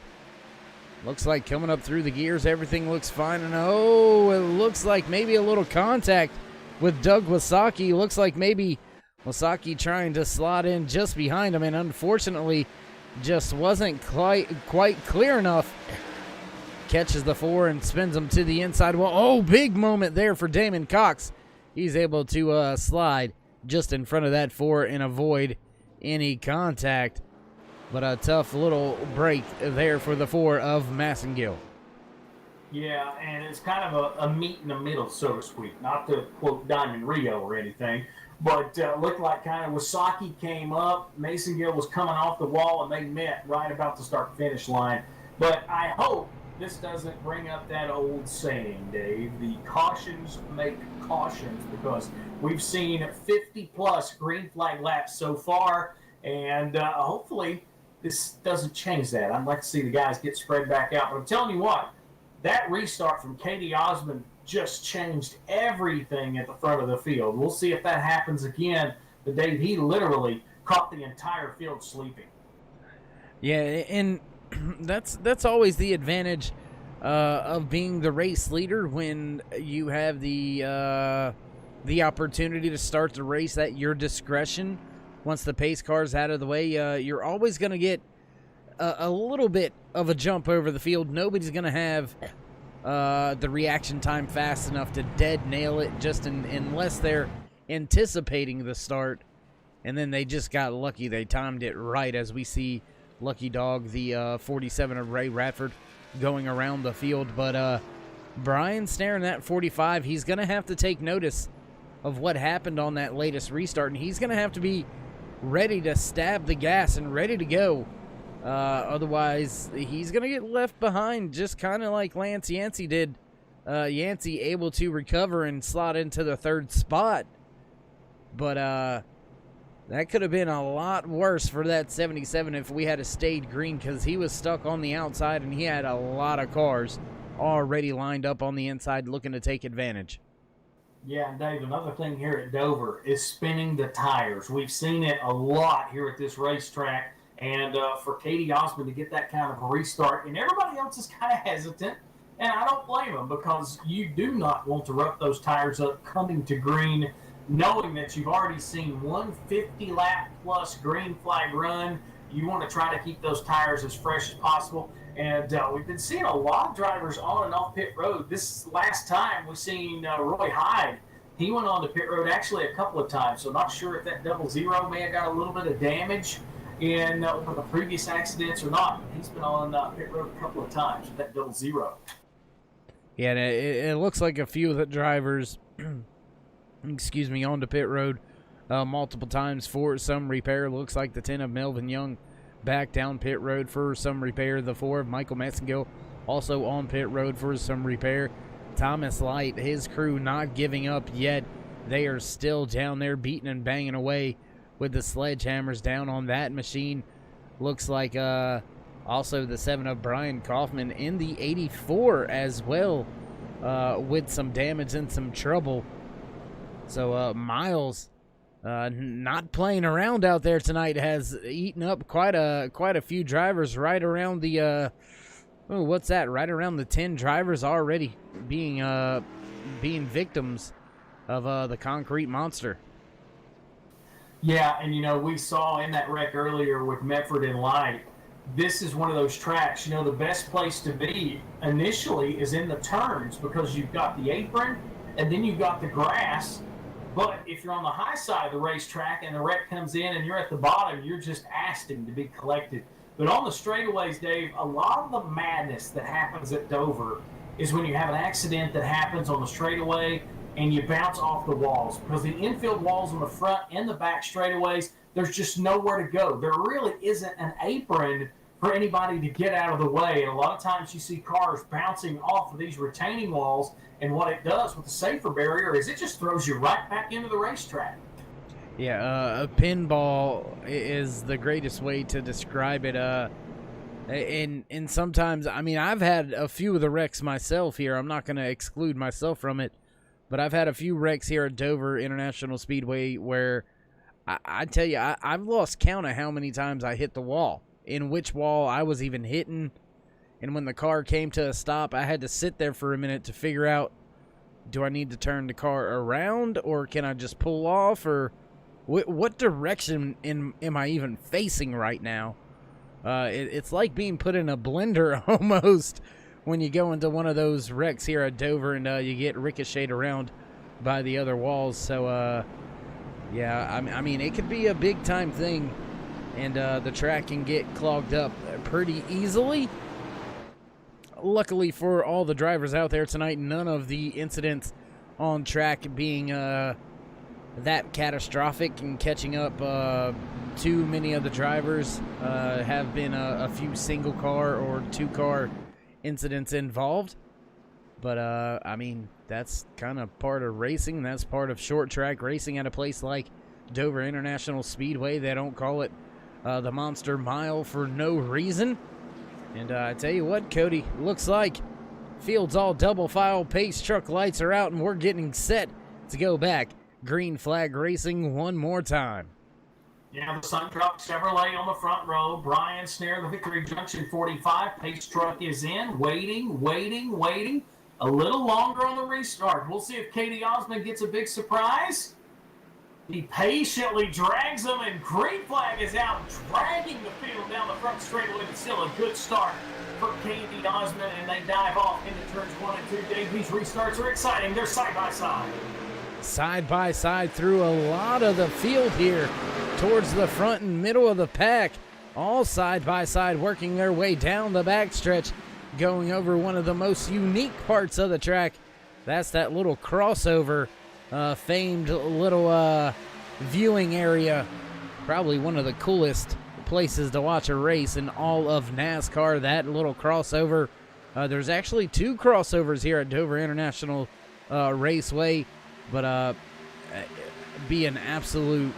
Looks like coming up through the gears, everything looks fine. And oh, it looks like maybe a little contact with Doug Wasaki. Looks like maybe Wasaki trying to slot in just behind him, and unfortunately just wasn't quite clear enough. Catches the 4 and spins him to the inside. Well, oh, big moment there for Damon Cox. He's able to slide just in front of that 4 and avoid any contact. But a tough little break there for the 4 of Massengill. Yeah, and it's kind of a meet in the middle, so to speak. Not to quote Diamond Rio or anything, but looked like kind of Wasaki came up, Massengill was coming off the wall, and they met right about the start-finish line. But I hope this doesn't bring up that old saying, Dave. The cautions make cautions, because we've seen 50-plus green flag laps so far, and hopefully this doesn't change that. I'd like to see the guys get spread back out. But I'm telling you what, that restart from Katie Osmond just changed everything at the front of the field. We'll see if that happens again. But Dave, he literally caught the entire field sleeping. Yeah, and that's always the advantage of being the race leader, when you have the opportunity to start the race at your discretion. Once the pace car's out of the way, you're always going to get a little bit of a jump over the field. Nobody's going to have the reaction time fast enough to dead nail it just unless they're anticipating the start. And then they just got lucky. They timed it right as we see Lucky Dog, the 47 of Ray Radford, going around the field. But Brian Snare in that 45, he's going to have to take notice of what happened on that latest restart. And he's going to have to be ready to stab the gas and ready to go. Otherwise, he's going to get left behind, just kind of like Lance Yancey did. Yancey able to recover and slot into the third spot. But that could have been a lot worse for that 77 if we had stayed green, because he was stuck on the outside and he had a lot of cars already lined up on the inside looking to take advantage. Yeah, and Dave, another thing here at Dover is spinning the tires. We've seen it a lot here at this racetrack, and for Katie Osmond to get that kind of a restart, and everybody else is kind of hesitant, and I don't blame them, because you do not want to rough those tires up coming to green, knowing that you've already seen 150 lap plus green flag run. You want to try to keep those tires as fresh as possible. And we've been seeing a lot of drivers on and off pit road. This last time we've seen Roy Hyde. He went on to pit road actually a couple of times, so not sure if that 00 may have got a little bit of damage in one of the previous accidents or not. He's been on pit road a couple of times with that 00. Yeah, and it looks like a few of the drivers excuse me, onto pit road multiple times for some repair. Looks like the 10 of Melvin Young back down pit road for some repair. The 4 of Michael Messengill also on pit road for some repair. Thomas Light, his crew not giving up yet. They are still down there beating and banging away with the sledgehammers down on that machine. Looks like also the 7 of Brian Kaufman in the 84 as well, with some damage and some trouble. So Miles, not playing around out there tonight, has eaten up quite a few drivers right around the what's that? Right around the 10 drivers already being victims of the concrete monster. Yeah, and we saw in that wreck earlier with Medford and Light, this is one of those tracks, the best place to be initially is in the turns, because you've got the apron and then you've got the grass. But if you're on the high side of the racetrack and the wreck comes in and you're at the bottom, you're just asking to be collected. But on the straightaways, Dave, a lot of the madness that happens at Dover is when you have an accident that happens on the straightaway and you bounce off the walls. Because the infield walls on the front and the back straightaways, there's just nowhere to go. There really isn't an apron for anybody to get out of the way. And a lot of times you see cars bouncing off of these retaining walls. And what it does with the safer barrier is it just throws you right back into the racetrack. Yeah, a pinball is the greatest way to describe it. And sometimes, I've had a few of the wrecks myself here. I'm not going to exclude myself from it, but I've had a few wrecks here at Dover International Speedway where I tell you, I've lost count of how many times I hit the wall, in which wall I was even hitting. And when the car came to a stop, I had to sit there for a minute to figure out, do I need to turn the car around, or can I just pull off, or what direction am I even facing right now? It's like being put in a blender almost when you go into one of those wrecks here at Dover and you get ricocheted around by the other walls. So, yeah, it could be a big-time thing, and the track can get clogged up pretty easily. Luckily for all the drivers out there tonight, none of the incidents on track being that catastrophic and catching up. Too many of the drivers have been a few single car or 2-car incidents involved. But, that's kind of part of racing. That's part of short track racing at a place like Dover International Speedway. They don't call it the Monster Mile for no reason. And I tell you what, Cody, looks like field's all double file, pace truck lights are out, and we're getting set to go back green flag racing one more time. Yeah, the Sun Truck Chevrolet on the front row. Brian Snare, the Victory Junction 45. Pace truck is in, waiting. A little longer on the restart. We'll see if Katie Osmond gets a big surprise. He patiently drags them, and green flag is out, dragging the field down the front straightaway, but still a good start for K&N Osmond, and they dive off into turns 1 and 2. Dave, these restarts are exciting. They're side by side. Side by side through a lot of the field here towards the front and middle of the pack. All side by side working their way down the backstretch, going over one of the most unique parts of the track. That's that little crossover, famed little viewing area. Probably one of the coolest places to watch a race in all of NASCAR, that little crossover. There's actually 2 crossovers here at Dover International Raceway, but be an absolute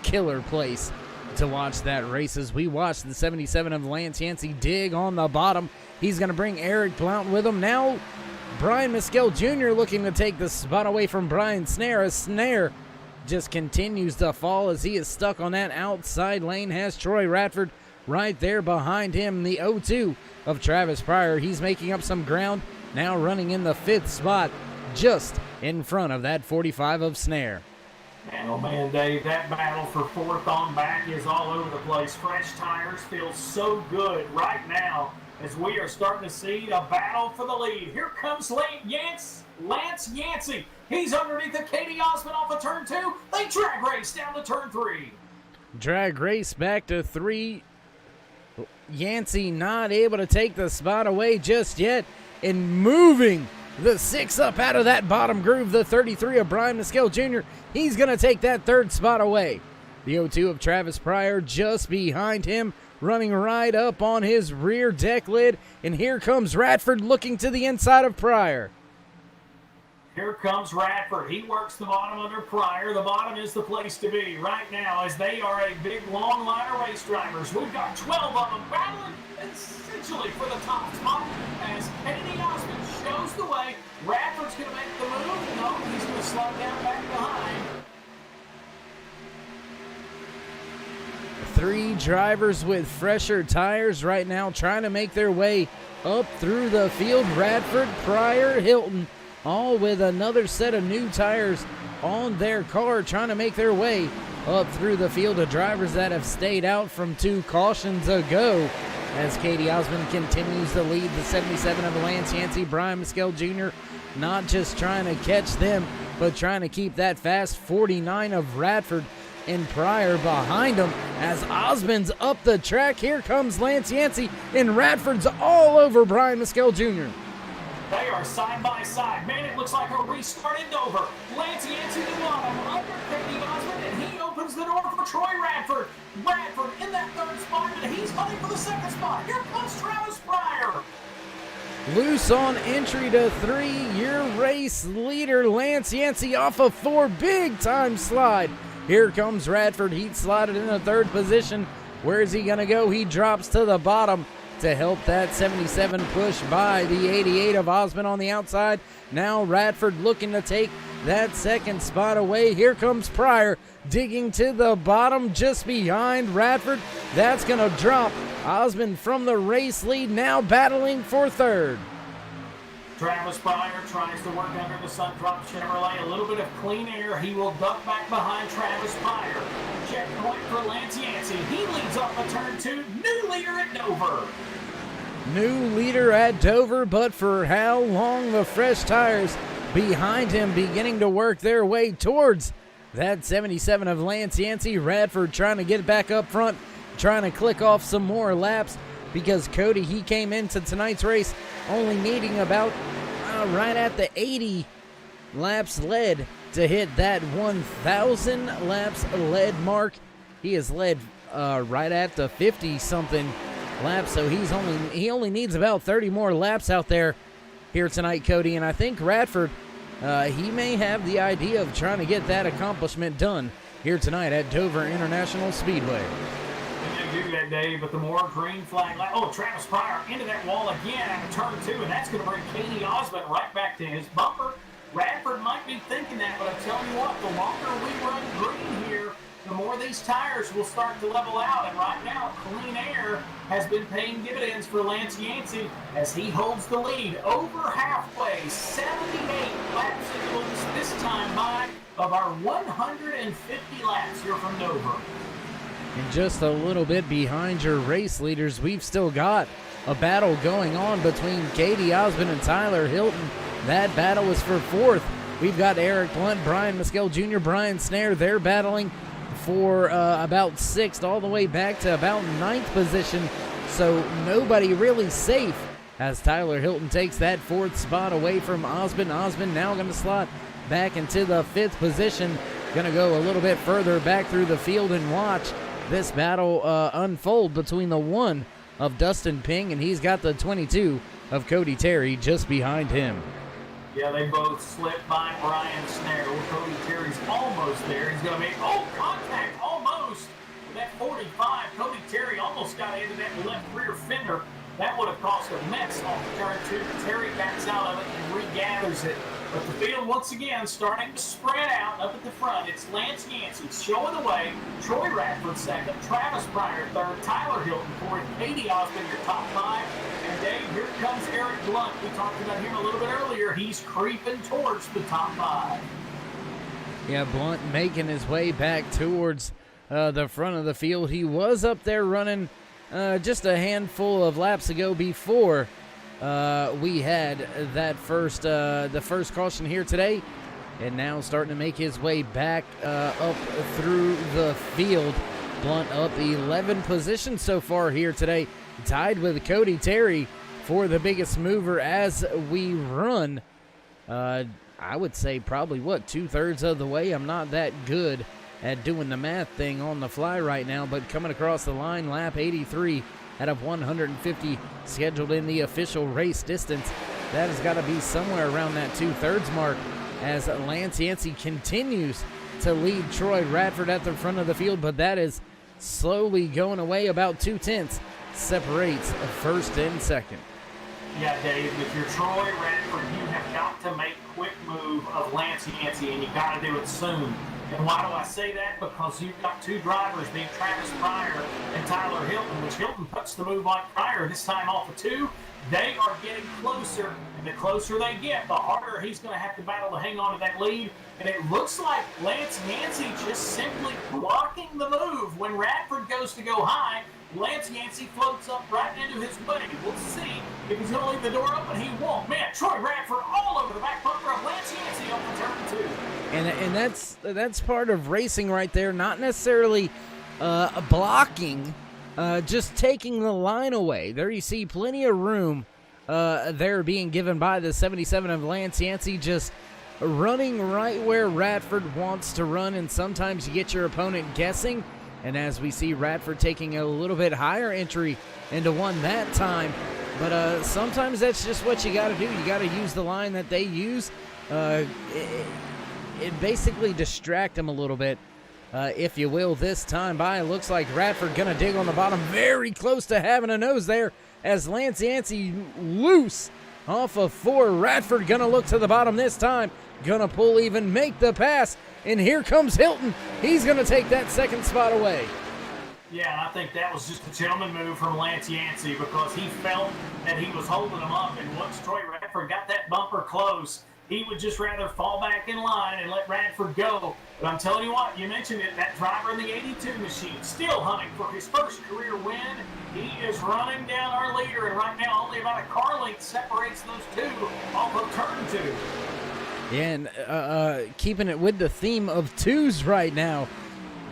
killer place to watch that race. As we watch the 77 of Lance Yancey dig on the bottom. He's going to bring Eric Blount with him. Now Brian Mescal Jr. looking to take the spot away from Brian Snare. As Snare just continues to fall as he is stuck on that outside lane. Has Troy Radford right there behind him. The 0-2 of Travis Pryor. He's making up some ground. Now running in the 5th spot, just in front of that 45 of Snare. Man, oh man, Dave, that battle for 4th on back is all over the place. Fresh tires feel so good right now as we are starting to see a battle for the lead. Here comes Lance Yancey. He's underneath the K&N Osmond off of turn 2. They drag race down to turn 3. Drag race back to 3. Yancey not able to take the spot away just yet, and moving the 6 up out of that bottom groove, the 33 of Brian Mescal Jr. He's going to take that 3rd spot away. The 0-2 of Travis Pryor just behind him, running right up on his rear deck lid. And here comes Radford looking to the inside of Pryor. Here comes Radford. He works the bottom under Pryor. The bottom is the place to be right now, as they are a big, long line of race drivers. We've got 12 of them battling essentially for the top spot as K&N Osmond shows the way. Radford's going to make the move. No, he's going to slow down back behind. 3 drivers with fresher tires right now trying to make their way up through the field. Radford, Pryor, Hilton, all with another set of new tires on their car, trying to make their way up through the field of drivers that have stayed out from 2 cautions ago. As K&N Osmond continues to lead the 77 of Lance Yancey, Brian Mescal Jr. not just trying to catch them, but trying to keep that fast 49 of Radford and Pryor behind him. As Osmond's up the track, here comes Lance Yancey, and Radford's all over Brian Mescal Jr. They are side by side. Man, it looks like a restart in Dover. Lance Yancey the bottom under K&N Osmond, and he opens the door for Troy Radford. Radford in that 3rd spot, and he's hunting for the 2nd spot. Here comes Travis Pryor. Loose on entry to 3, your race leader Lance Yancey off a 4, big time slide. Here comes Radford. He'd slided in the 3rd position. Where is he going to go? He drops to the bottom to help that 77 push by the 88 of Osmond on the outside. Now Radford looking to take that 2nd spot away. Here comes Pryor digging to the bottom just behind Radford. That's going to drop Osmond from the race lead, now battling for 3rd. Travis Pryor tries to work under the Sundrop Chevrolet. A little bit of clean air. He will duck back behind Travis Pryor. Checkpoint for Lance Yancey. He leads off a turn 2. New leader at Dover. New leader at Dover, but for how long? The fresh tires behind him beginning to work their way towards that 77 of Lance Yancey. Radford trying to get back up front, trying to click off some more laps, because Cody, he came into tonight's race only needing about right at the 80 laps led to hit that 1,000 laps led mark. He has led right at the 50-something laps, so he only needs about 30 more laps out there here tonight, Cody. And I think Radford, he may have the idea of trying to get that accomplishment done here tonight at Dover International Speedway. Do that, Dave, but the more green flag. Oh, Travis Pryor into that wall again at turn 2, and that's going to bring K&N Osmond right back to his bumper. Radford might be thinking that, but I'm telling you what, the longer we run green here, the more these tires will start to level out. And right now, clean air has been paying dividends for Lance Yancey as he holds the lead over halfway. 78 laps into this time by of our 150 laps here from Dover. And just a little bit behind your race leaders, we've still got a battle going on between Katie Osmond and Tyler Hilton. That battle is for fourth. We've got Eric Blunt, Brian Mescal Jr., Brian Snare. They're battling for about sixth all the way back to about ninth position. So nobody really safe as Tyler Hilton takes that fourth spot away from Osmond. Osmond now going to slot back into the fifth position. Going to go a little bit further back through the field and watch this battle unfold between the 1 of Dustin Ping, and he's got the 22 of Cody Terry just behind him. Yeah, they both slipped by Brian Snare. Well, Cody Terry's almost there. He's going to make, contact, almost. With that 45, Cody Terry almost got into that left rear fender. That would have cost a mess off the turn 2. Terry backs out of it and regathers it. But the field, once again, starting to spread out up at the front. It's Lance Yancey showing the way. Troy Radford second. Travis Pryor third. Tyler Hilton fourth. Katie Osmond, your top 5. And Dave, here comes Eric Blunt. We talked about him a little bit earlier. He's creeping towards the top 5. Yeah, Blunt making his way back towards the front of the field. He was up there running just a handful of laps ago before we had that the first caution here today, and now starting to make his way back up through the field. Blunt up 11 positions so far here today, tied with Cody Terry for the biggest mover as we run. I would say probably, 2/3 of the way. I'm not that good at doing the math thing on the fly right now, but coming across the line, lap 83 out of 150 scheduled in the official race distance. That has got to be somewhere around that 2/3 mark as Lance Yancey continues to lead Troy Radford at the front of the field, but that is slowly going away. About 2/10 separates first and second. Yeah, Dave, if you're Troy Radford, you have got to make quick move of Lance Yancey, and you got to do it soon. And why do I say that? Because you've got two drivers, being Travis Pryor and Tyler Hilton, which Hilton puts the move on Pryor this time off of 2. They are getting closer, and the closer they get, the harder he's going to have to battle to hang on to that lead. And it looks like Lance Yancey just simply blocking the move. When Radford goes to go high, Lance Yancey floats up right into his way. We'll see if he's going to leave the door open. He won't. Man, Troy Radford all over the back bumper of Lance Yancey on the turn 2. And that's part of racing right there. Not necessarily blocking, just taking the line away. There you see plenty of room there being given by the 77 of Lance Yancey, just running right where Radford wants to run. And sometimes you get your opponent guessing. And as we see Radford taking a little bit higher entry into one that time. But sometimes that's just what you got to do. You got to use the line that they use. It basically distract them a little bit, if you will, this time by. It looks like Radford going to dig on the bottom, very close to having a nose there as Lance Yancey loose off of 4. Radford going to look to the bottom this time, going to pull even, make the pass, and here comes Hilton. He's going to take that second spot away. Yeah, and I think that was just a gentleman move from Lance Yancey because he felt that he was holding him up, and once Troy Radford got that bumper close, he would just rather fall back in line and let Radford go. But I'm telling you what, you mentioned it, that driver in the 82 machine still hunting for his first career win. He is running down our leader, and right now only about a car length separates those two off of turn 2. Yeah, and keeping it with the theme of twos right now.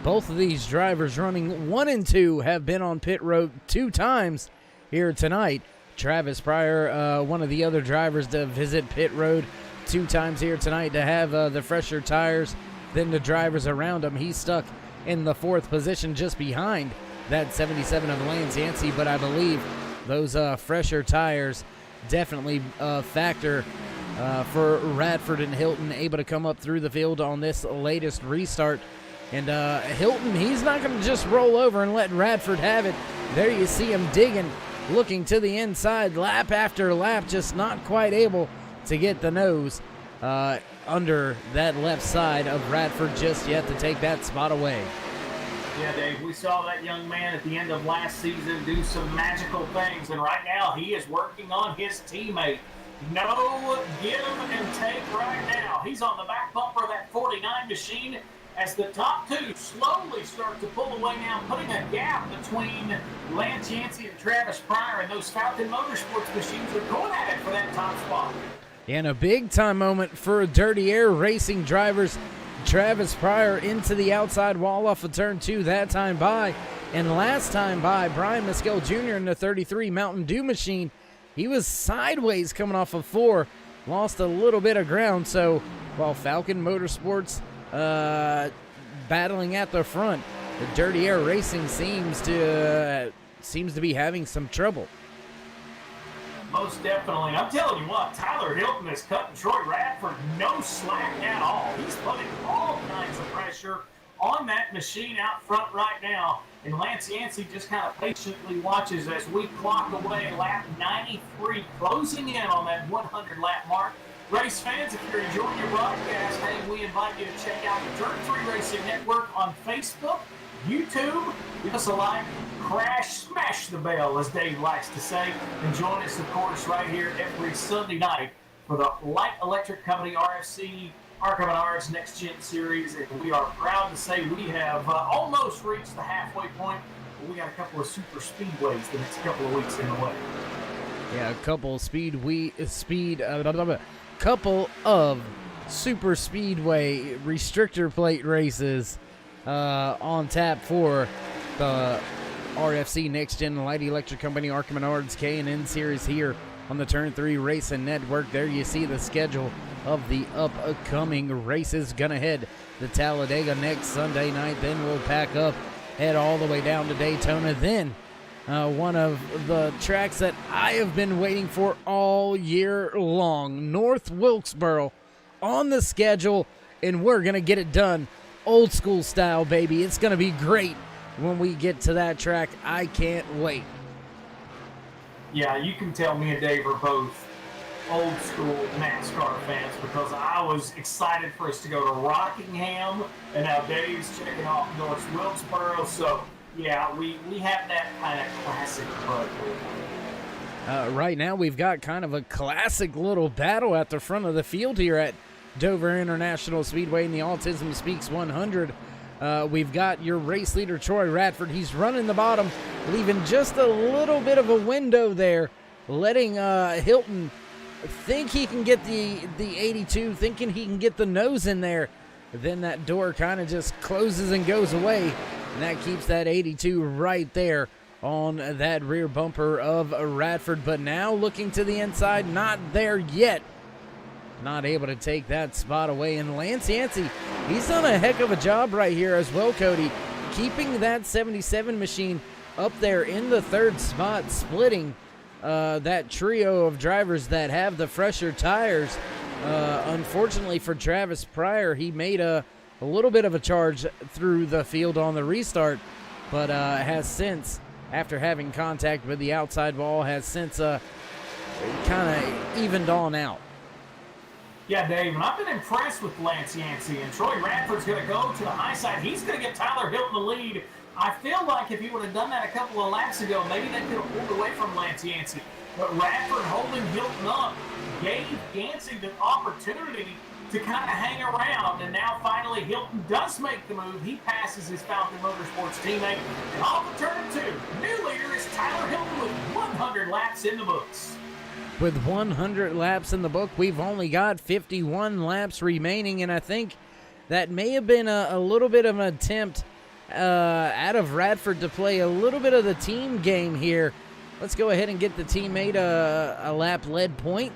Both of these drivers running 1 and 2 have been on pit road 2 times here tonight. Travis Pryor, one of the other drivers to visit pit road 2 times here tonight to have the fresher tires than the drivers around him. He's stuck in the 4th position just behind that 77 of Lance Yancey, but I believe those fresher tires definitely factor for Radford and Hilton, able to come up through the field on this latest restart. And Hilton, he's not going to just roll over and let Radford have it. There you see him digging, looking to the inside, lap after lap, just not quite able to get the nose under that left side of Radford just yet to take that spot away. Yeah, Dave, we saw that young man at the end of last season do some magical things, and right now he is working on his teammate. No give and take right now. He's on the back bumper of that 49. 69 machine as the top two slowly start to pull away now, putting a gap between Lance Yancey and Travis Pryor, and those Falcon Motorsports machines are going at it for that top spot. And a big-time moment for Dirty Air Racing drivers. Travis Pryor into the outside wall off of turn 2 that time by. And last time by, Brian Mescal Jr. in the 33 Mountain Dew machine. He was sideways coming off of 4, lost a little bit of ground. So while Falcon Motorsports battling at the front, the Dirty Air Racing seems to be having some trouble. Most definitely. I'm telling you what, Tyler Hilton is cutting Troy Radford no slack at all. He's putting all kinds of pressure on that machine out front right now. And Lance Yancey just kind of patiently watches as we clock away lap 93, closing in on that 100-lap mark. Race fans, if you're enjoying your broadcast, hey, we invite you to check out the Turn 3 Racing Network on Facebook, YouTube. Give us a like, crash, smash the bell, as Dave likes to say. And join us, of course, right here every Sunday night for the Light Electric Company RFC Arkham Menards NEXTGEN Series. And we are proud to say we have almost reached the halfway point. But we got a couple of super speedways the next couple of weeks in the way. Yeah, a couple couple of super speedway restrictor plate races on tap for the RFC NEXTGEN Light Electric Company Arkham Menards K&N Series here on the Turn 3 Racing Network. There you see the schedule of the upcoming races. Gonna head to Talladega next Sunday night, then we'll pack up, head all the way down to Daytona. Then one of the tracks that I have been waiting for all year long, North Wilkesboro on the schedule, and we're gonna get it done old school style, baby. It's gonna be great when we get to that track. I can't wait. Yeah, you can tell me and Dave are both old school NASCAR fans, because I was excited for us to go to Rockingham, and now Dave's checking off North Wilkesboro. So yeah, we have that kind of classic bug. Right now we've got kind of a classic little battle at the front of the field here at Dover International Speedway in the Autism Speaks 100. We've got your race leader, Troy Radford. He's running the bottom, leaving just a little bit of a window there, letting Hilton think he can get the 82, thinking he can get the nose in there. Then that door kind of just closes and goes away, and that keeps that 82 right there on that rear bumper of Radford. But now looking to the inside, not there yet. Not able to take that spot away. And Lance Yancey, he's done a heck of a job right here as well, Cody, keeping that 77 machine up there in the third spot, splitting that trio of drivers that have the fresher tires. Unfortunately for Travis Pryor, he made a little bit of a charge through the field on the restart, but has since, after having contact with the outside wall, has since kind of evened on out. Yeah, Dave, and I've been impressed with Lance Yancey, and Troy Radford's going to go to the high side. He's going to get Tyler Hilton the lead. I feel like if he would have done that a couple of laps ago, maybe they could have pulled away from Lance Yancey. But Radford holding Hilton up gave Yancey the opportunity to kind of hang around, and now finally Hilton does make the move. He passes his Falcon Motorsports teammate, and off of turn 2, new leader is Tyler Hilton with 100 laps in the books. With 100 laps in the book, we've only got 51 laps remaining, and I think that may have been a little bit of an attempt out of Radford to play a little bit of the team game here. Let's go ahead and get the teammate a lap lead point,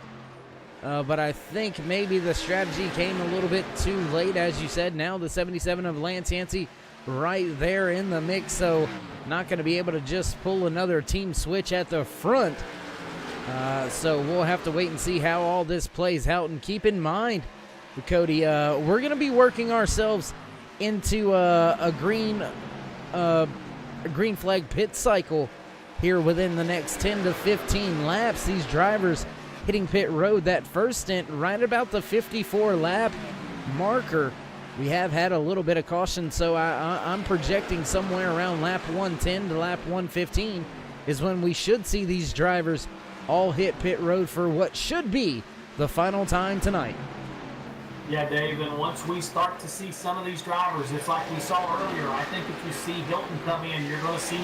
but I think maybe the strategy came a little bit too late, as you said. Now the 77 of Lance Yancey right there in the mix, so not going to be able to just pull another team switch at the front. So we'll have to wait and see how all this plays out. And keep in mind, Cody, we're going to be working ourselves into a green flag pit cycle here within the next 10 to 15 laps. These drivers hitting pit road that first stint right about the 54 lap marker. We have had a little bit of caution, so I'm projecting somewhere around lap 110 to lap 115 is when we should see these drivers all hit pit road for what should be the final time tonight. Yeah, Dave, and once we start to see some of these drivers, it's like we saw earlier. I think if you see Hilton come in, you're going to see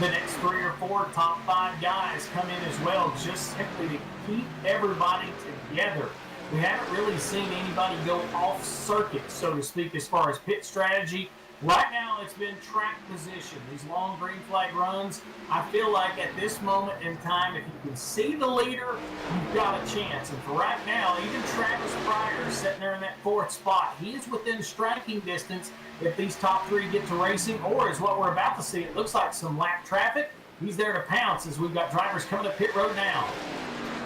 the next 3 or 4 top 5 guys come in as well, just simply to keep everybody together. We haven't really seen anybody go off circuit, so to speak, as far as pit strategy. Right now, it's been track position. These long green flag runs, I feel like at this moment in time, if you can see the leader, you've got a chance. And for right now, even Travis Pryor is sitting there in that 4th spot. He is within striking distance if these top 3 get to racing, or as what we're about to see, it looks like some lap traffic. He's there to pounce as we've got drivers coming to pit road now.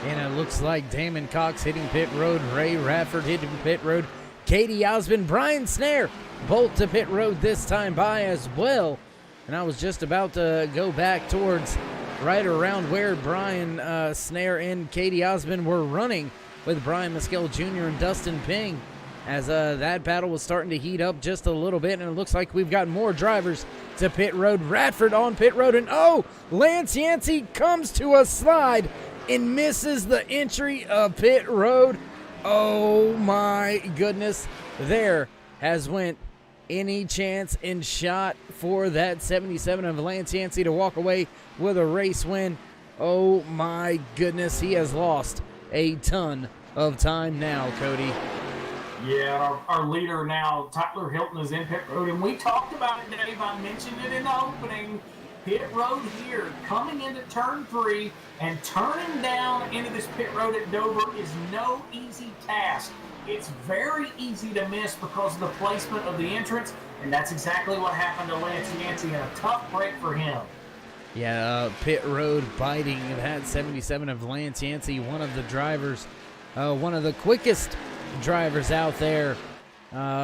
And it looks like Damon Cox hitting pit road, Ray Radford hitting pit road, Katie Osmond, Brian Snare, both to pit road this time by as well. And I was just about to go back towards right around where Brian Snare and Katie Osmond were running with Brian Mescal Jr. and Dustin Ping, as that battle was starting to heat up just a little bit, and it looks like we've got more drivers to pit road. Radford on pit road, and Lance Yancey comes to a slide and misses the entry of pit road. Oh my goodness, there has went any chance and shot for that 77 of Lance Yancey to walk away with a race win. Oh my goodness, he has lost a ton of time now, Cody. Yeah, our leader now, Tyler Hilton, is in pit road, and we talked about it, Dave. I mentioned it in the opening. Pit road here, coming into turn 3 and turning down into this pit road at Dover is no easy task. It's very easy to miss because of the placement of the entrance, and that's exactly what happened to Lance Yancey, and a tough break for him. Yeah, pit road biting that 77 of Lance Yancey, one of the drivers, one of the quickest drivers out there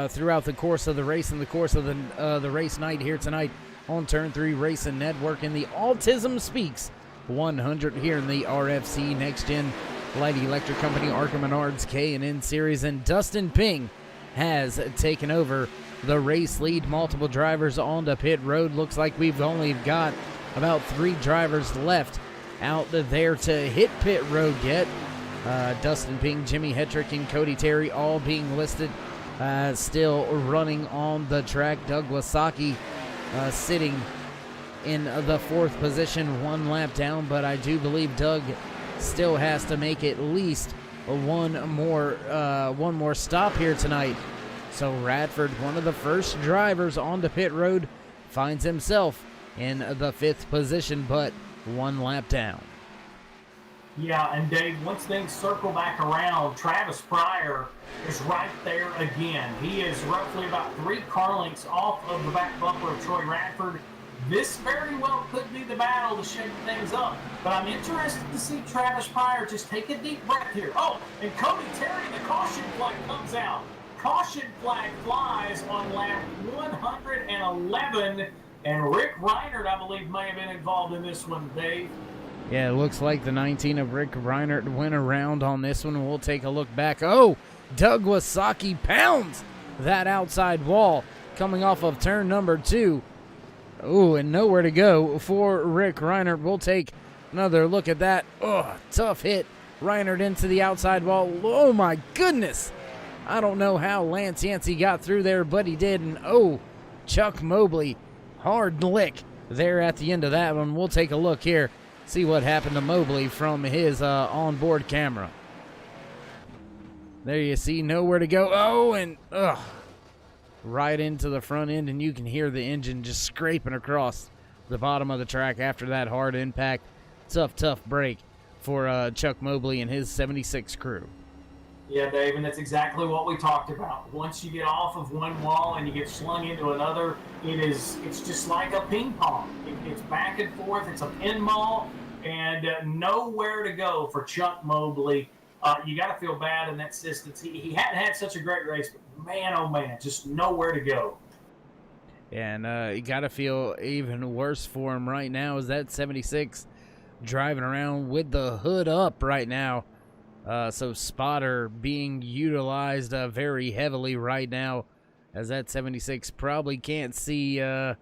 throughout the course of the race and the course of the race night here tonight on Turn 3 Racing Network in the Autism Speaks 100 here in the RFC NEXTGEN Light Electric Company Arca Menards K&N Series. And Dustin Ping has taken over the race lead. Multiple drivers on the pit road. Looks like we've only got about 3 drivers left out there to hit pit road yet. Dustin Ping, Jimmy Hetrick, and Cody Terry all being listed still running on the track. Doug Wasaki sitting in the 4th position, 1 lap down, but I do believe Doug still has to make at least one more stop here tonight. So Radford, one of the first drivers on the pit road, finds himself in the 5th position, but 1 lap down. Yeah, and Dave, once things circle back around, Travis Pryor is right there again. He is roughly about 3 car lengths off of the back bumper of Troy Radford. This very well could be the battle to shake things up, but I'm interested to see Travis Pryor just take a deep breath here. Oh, and Cody Terry, the caution flag comes out. Caution flag flies on lap 111, and Rick Reinert, I believe, may have been involved in this one, Dave. Yeah, it looks like the 19 of Rick Reinert went around on this one. We'll take a look back. Oh, Doug Wasaki pounds that outside wall coming off of turn number 2. Oh, and nowhere to go for Rick Reinert. We'll take another look at that. Oh, tough hit. Reinert into the outside wall. Oh, my goodness. I don't know how Lance Yancey got through there, but he did. And, Chuck Mobley, hard lick there at the end of that one. We'll take a look here. See what happened to Mobley from his onboard camera. There you see, nowhere to go. Oh, and right into the front end, and you can hear the engine just scraping across the bottom of the track after that hard impact. Tough break for Chuck Mobley and his 76 crew. Yeah, Dave, and that's exactly what we talked about. Once you get off of one wall and you get slung into another, it's just like a ping pong. It's back and forth. It's a pinball, and nowhere to go for Chuck Mobley. You got to feel bad in that distance. He hadn't had such a great race, but man, oh man, just nowhere to go. And you got to feel even worse for him right now, as that 76 driving around with the hood up right now. So spotter being utilized very heavily right now, as that 76 probably can't see very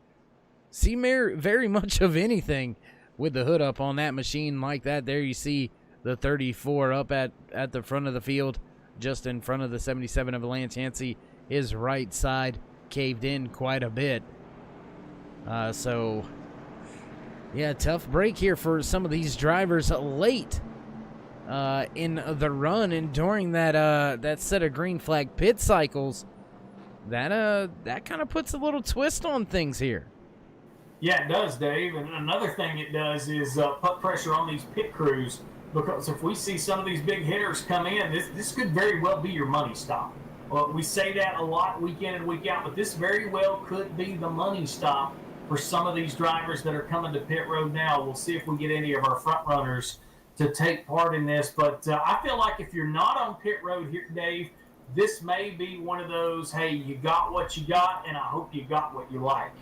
much of anything with the hood up on that machine like that. There you see the 34 up at the front of the field just in front of the 77 of Lance Yancey. His right side caved in quite a bit. So, yeah, tough break here for some of these drivers late in the run, and during that set of green flag pit cycles. That kind of puts a little twist on things here. Yeah, it does, Dave. And another thing it does is put pressure on these pit crews, because if we see some of these big hitters come in, this could very well be your money stop. Well, we say that a lot week in and week out, but this very well could be the money stop for some of these drivers that are coming to pit road now. We'll see if we get any of our front runners to take part in this. But I feel like if you're not on pit road here, Dave, this may be one of those, hey, you got what you got, and I hope you got what you like.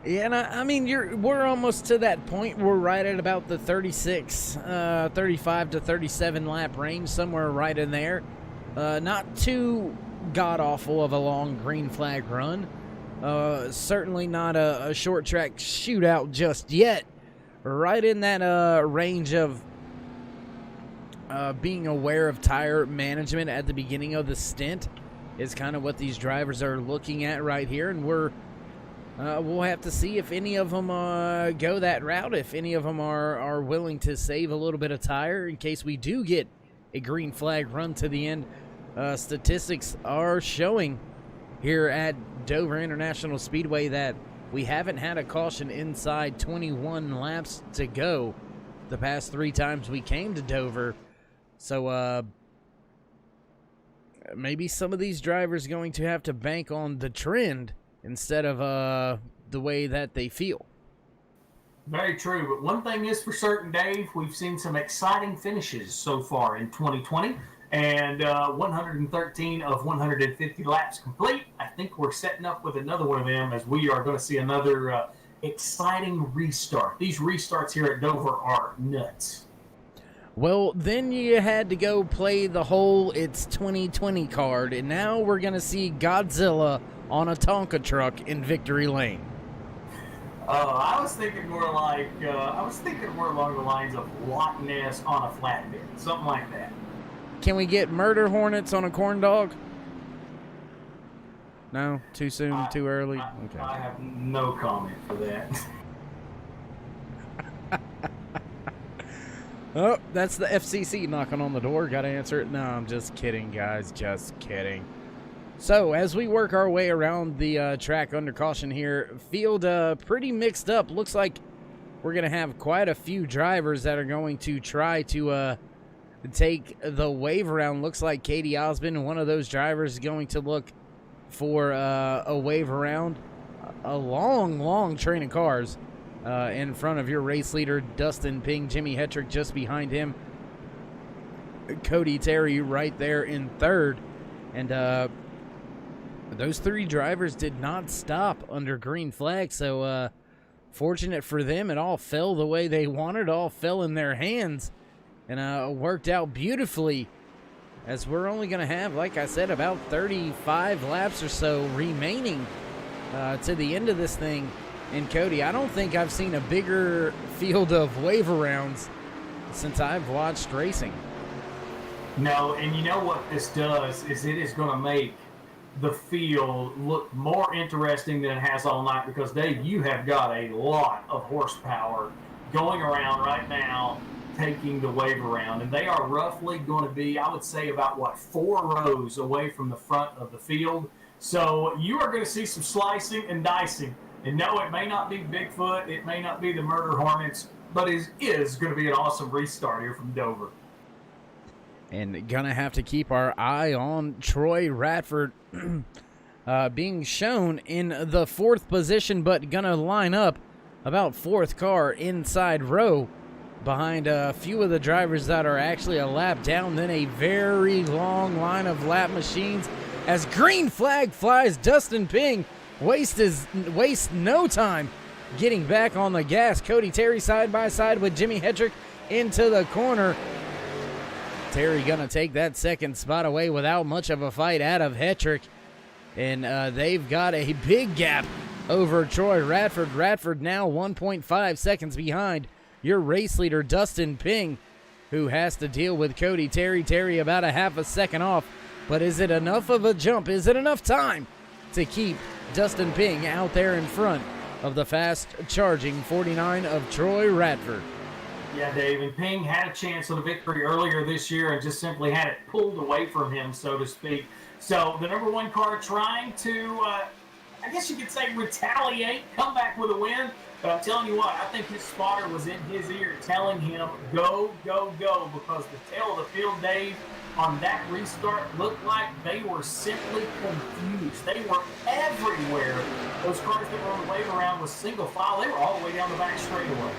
Yeah, and I mean, we're almost to that point. We're right at about the 35 to 37 lap range, somewhere right in there. Not too god-awful of a long green flag run. Certainly not a short track shootout just yet. Right in that range of being aware of tire management at the beginning of the stint is kind of what these drivers are looking at right here, and we'll have to see if any of them go that route, if any of them are willing to save a little bit of tire in case we do get a green flag run to the end. Statistics are showing here at Dover International Speedway that we haven't had a caution inside 21 laps to go the past 3 times we came to Dover. So maybe some of these drivers going to have to bank on the trend instead of the way that they feel. Very true. But one thing is for certain, Dave, we've seen some exciting finishes so far in 2020. And 113 of 150 laps complete. I think we're setting up with another one of them, as we are going to see another exciting restart. These restarts here at Dover are nuts. Well, then you had to go play the whole It's 2020 card, and now we're going to see Godzilla on a Tonka truck in Victory Lane. I was thinking more along the lines of Loch Ness on a flatbed, something like that. Can we get murder hornets on a corn dog? No? Too soon? Too early? Okay. I have no comment for that. Oh, that's the FCC knocking on the door. Got to answer it. No, I'm just kidding, guys. Just kidding. So, as we work our way around the track under caution here, field pretty mixed up. Looks like we're going to have quite a few drivers that are going to try to take the wave around. Looks like Katie Osmond, one of those drivers, is going to look for a wave around. A long train of cars in front of your race leader, Dustin Ping. Jimmy Hetrick just behind him. Cody Terry right there in third. And those 3 drivers did not stop under green flag. So fortunate for them, it all fell the way they wanted. All fell in their hands. And worked out beautifully, as we're only going to have, like I said, about 35 laps or so remaining to the end of this thing. And Cody, I don't think I've seen a bigger field of wave arounds since I've watched racing. No, and you know what this does is it is going to make the field look more interesting than it has all night, because, Dave, you have got a lot of horsepower going around right now taking the wave around, and they are roughly going to be, I would say, about 4 rows away from the front of the field. So you are going to see some slicing and dicing. And no, it may not be Bigfoot, it may not be the Murder Hornets, but it is going to be an awesome restart here from Dover. And gonna have to keep our eye on Troy Radford being shown in the 4th position, but gonna line up about 4th car inside row behind a few of the drivers that are actually a lap down. Then a very long line of lap machines as green flag flies. Dustin Ping wastes no time getting back on the gas. Cody Terry side by side with Jimmy Hetrick into the corner. Terry gonna take that 2nd spot away without much of a fight out of Hetrick, and they've got a big gap over Troy Radford. Radford now 1.5 seconds behind your race leader, Dustin Ping. who has to deal with Cody Terry. Terry about a half a second off, but is it enough of a jump? Is it enough time to keep Dustin Ping out there in front of the fast-charging 49 of Troy Radford? Yeah, Dave, and Ping had a chance of the victory earlier this year and just simply had it pulled away from him, so to speak. So the number one car trying to, I guess you could say, retaliate, come back with a win. But I'm telling you what, I think his spotter was in his ear telling him, go, go, go, because the tail of the field, Dave, on that restart looked like they were simply confused. They were everywhere. Those cars that were on the wave around with single file, they were all the way down the back straightaway.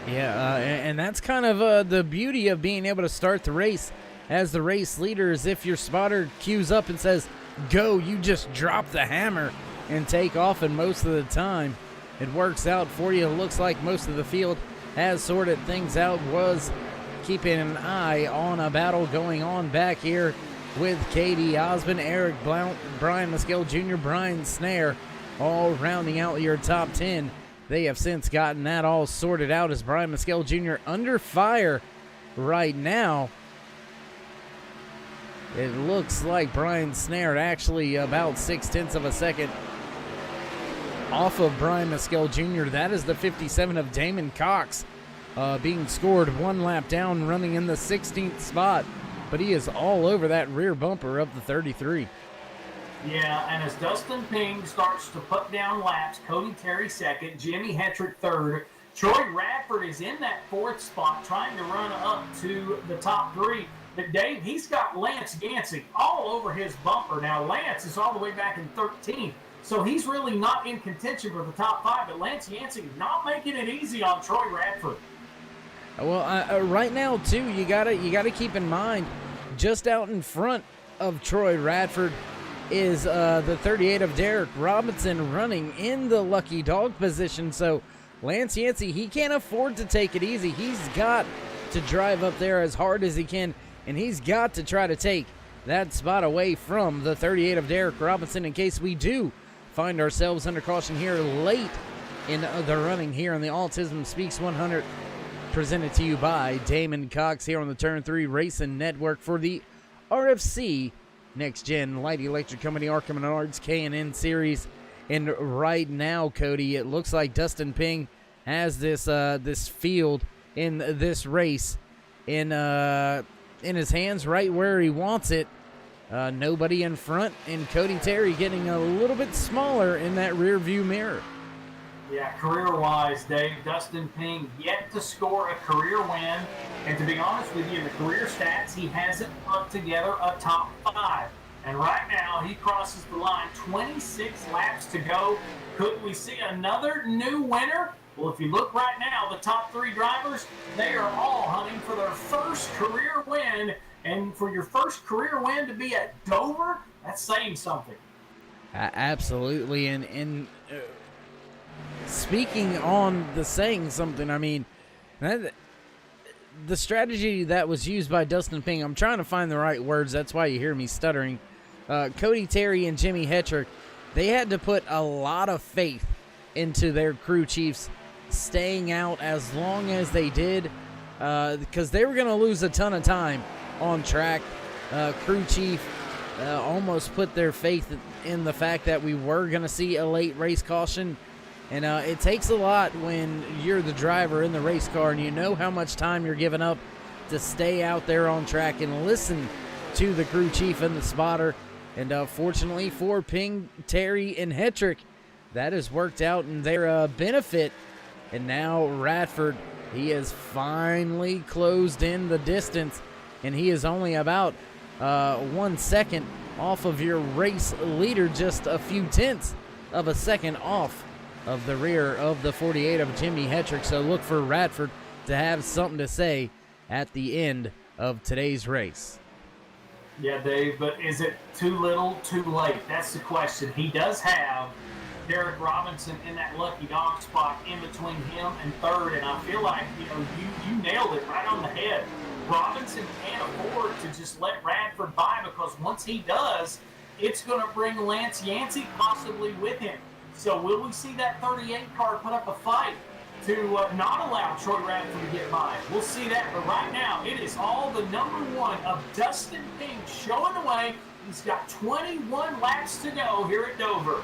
Yeah, and that's kind of the beauty of being able to start the race as the race leader, is if your spotter cues up and says, go, you just drop the hammer and take off, and most of the time it works out for you. It looks like most of the field has sorted things out, was keeping an eye on a battle going on back here with Katie Osmond, Eric Blount, Brian Mescal Jr., Brian Snare, all rounding out your top 10. They have since gotten that all sorted out as Brian Mescal Jr. under fire right now. It looks like Brian Snare actually about 0.6 of a second off of Brian Mescal Jr. That is the 57 of Damon Cox being scored one lap down, running in the 16th spot. But he is all over that rear bumper of the 33. Yeah, and as Dustin Ping starts to put down laps, Cody Terry second, Jimmy Hetrick third, Troy Radford is in that fourth spot trying to run up to the top three. But Dave, he's got Lance Gansey all over his bumper. Now, Lance is all the way back in 13th, so he's really not in contention for the top five, but Lance Yancey not making it easy on Troy Radford. Well, right now, too, you gotta keep in mind, just out in front of Troy Radford is the 38 of Derek Robinson running in the lucky dog position. So Lance Yancey, he can't afford to take it easy. He's got to drive up there as hard as he can, and he's got to try to take that spot away from the 38 of Derek Robinson in case we do find ourselves under caution here late in the running here on the Autism Speaks 100, presented to you by Damon Cox here on the Turn 3 Racing Network for the RFC NEXTGEN Light Electric Company, Arkham Menards, K&N Series. And right now, Cody, it looks like Dustin Ping has this field in this race in his hands, right where he wants it. Nobody in front, and Cody Terry getting a little bit smaller in that rear view mirror. Yeah, career-wise, Dave, Dustin Ping yet to score a career win. And to be honest with you, in the career stats, he hasn't put together a top five. And right now, he crosses the line, 26 laps to go. Could we see another new winner? Well, if you look right now, the top three drivers, they are all hunting for their first career win. And for your first career win to be at Dover, that's saying something. Absolutely. And speaking on the saying something, I mean, the strategy that was used by Dustin Ping, I'm trying to find the right words, that's why you hear me stuttering. Cody Terry and Jimmy Hetrick, they had to put a lot of faith into their crew chiefs staying out as long as they did, because they were going to lose a ton of time on track. Crew chief almost put their faith in the fact that we were going to see a late race caution. And it takes a lot when you're the driver in the race car and you know how much time you're giving up to stay out there on track and listen to the crew chief and the spotter. And fortunately for Ping, Terry, and Hetrick, that has worked out in their benefit. And now Radford, he has finally closed in the distance, and he is only about 1 second off of your race leader, just a few tenths of a second off of the rear of the 48 of Jimmy Hetrick. So look for Radford to have something to say at the end of today's race. Yeah, Dave, but is it too little, too late? That's the question. He does have Derek Robinson in that lucky dog spot in between him and third, and I feel like, you nailed it right on the head. Robinson can't afford to just let Radford by, because once he does, it's going to bring Lance Yancey possibly with him. So will we see that 38 car put up a fight to not allow Troy Radford to get by. We'll see that, but right now it is all the number one of Dustin Pink showing the way. He's got 21 laps to go here at Dover.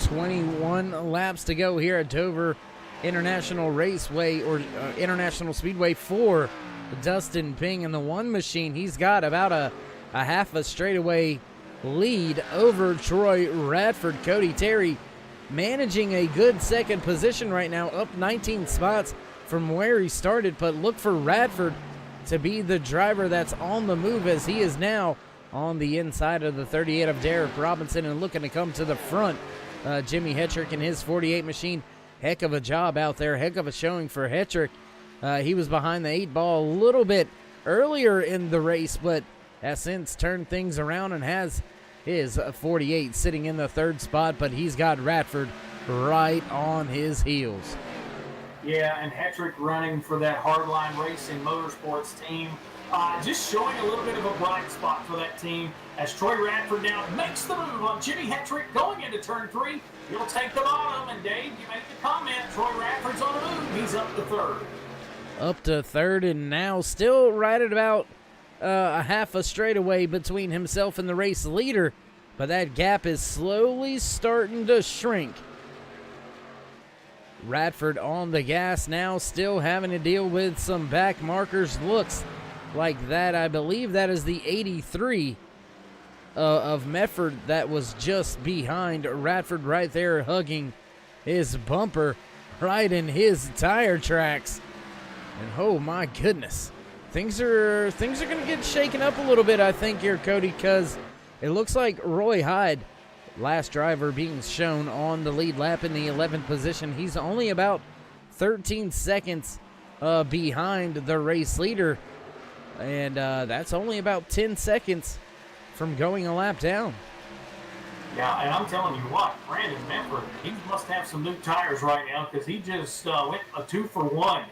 21 laps to go here at Dover International Raceway, or International Speedway, for Dustin Ping. And the one machine, he's got about a half a straightaway lead over Troy Radford. Cody Terry managing a good second position right now, up 19 spots from where he started. But look for Radford to be the driver that's on the move, as he is now on the inside of the 38 of Derek Robinson and looking to come to the front. Jimmy Hetrick and his 48 machine, heck of a job out there, heck of a showing for Hetrick. He was behind the 8 ball a little bit earlier in the race, but has since turned things around and has his 48 sitting in the third spot, but he's got Radford right on his heels. Yeah, and Hetrick running for that Hardline Racing Motorsports team. Just showing a little bit of a bright spot for that team as Troy Radford now makes the move on Jimmy Hetrick going into turn 3. He'll take the bottom, and Dave, you make the comment, Troy Radford's on the move. He's up to third. Up to third, and now still right at about a half a straightaway between himself and the race leader, but that gap is slowly starting to shrink. Radford on the gas now, still having to deal with some back markers. Looks like that, I believe that is the 83 of Medford that was just behind Radford right there, hugging his bumper right in his tire tracks. And oh my goodness, things are going to get shaken up a little bit, I think, here, Cody, because it looks like Roy Hyde, last driver being shown on the lead lap in the 11th position, he's only about 13 seconds behind the race leader. And that's only about 10 seconds from going a lap down. Yeah, and I'm telling you what, Brandon Medford, he must have some new tires right now, because he just went a 2-for-1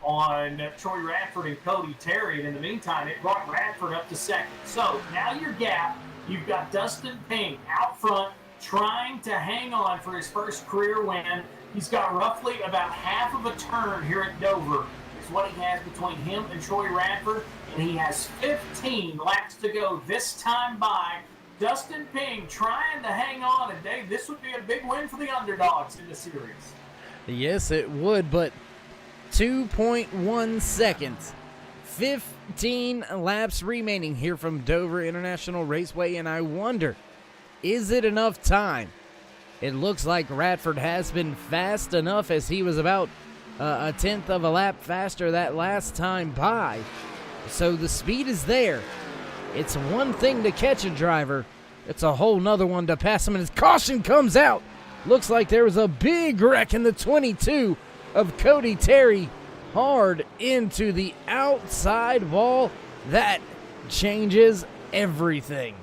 on Troy Radford and Cody Terry. And in the meantime, it brought Radford up to second. So now your gap, you've got Dustin Ping out front trying to hang on for his first career win. He's got roughly about half of a turn here at Dover is what he has between him and Troy Radford, and he has 15 laps to go this time by. Dustin Ping trying to hang on, and Dave, this would be a big win for the underdogs in the series. Yes, it would, but 2.1 seconds. 15 laps remaining here from Dover International Raceway, and I wonder, is it enough time? It looks like Radford has been fast enough, as he was about a tenth of a lap faster that last time by. So the speed is there. It's one thing to catch a driver. It's a whole nother one to pass him, and his caution comes out. Looks like there was a big wreck in the 22 of Cody Terry, hard into the outside wall. That changes everything.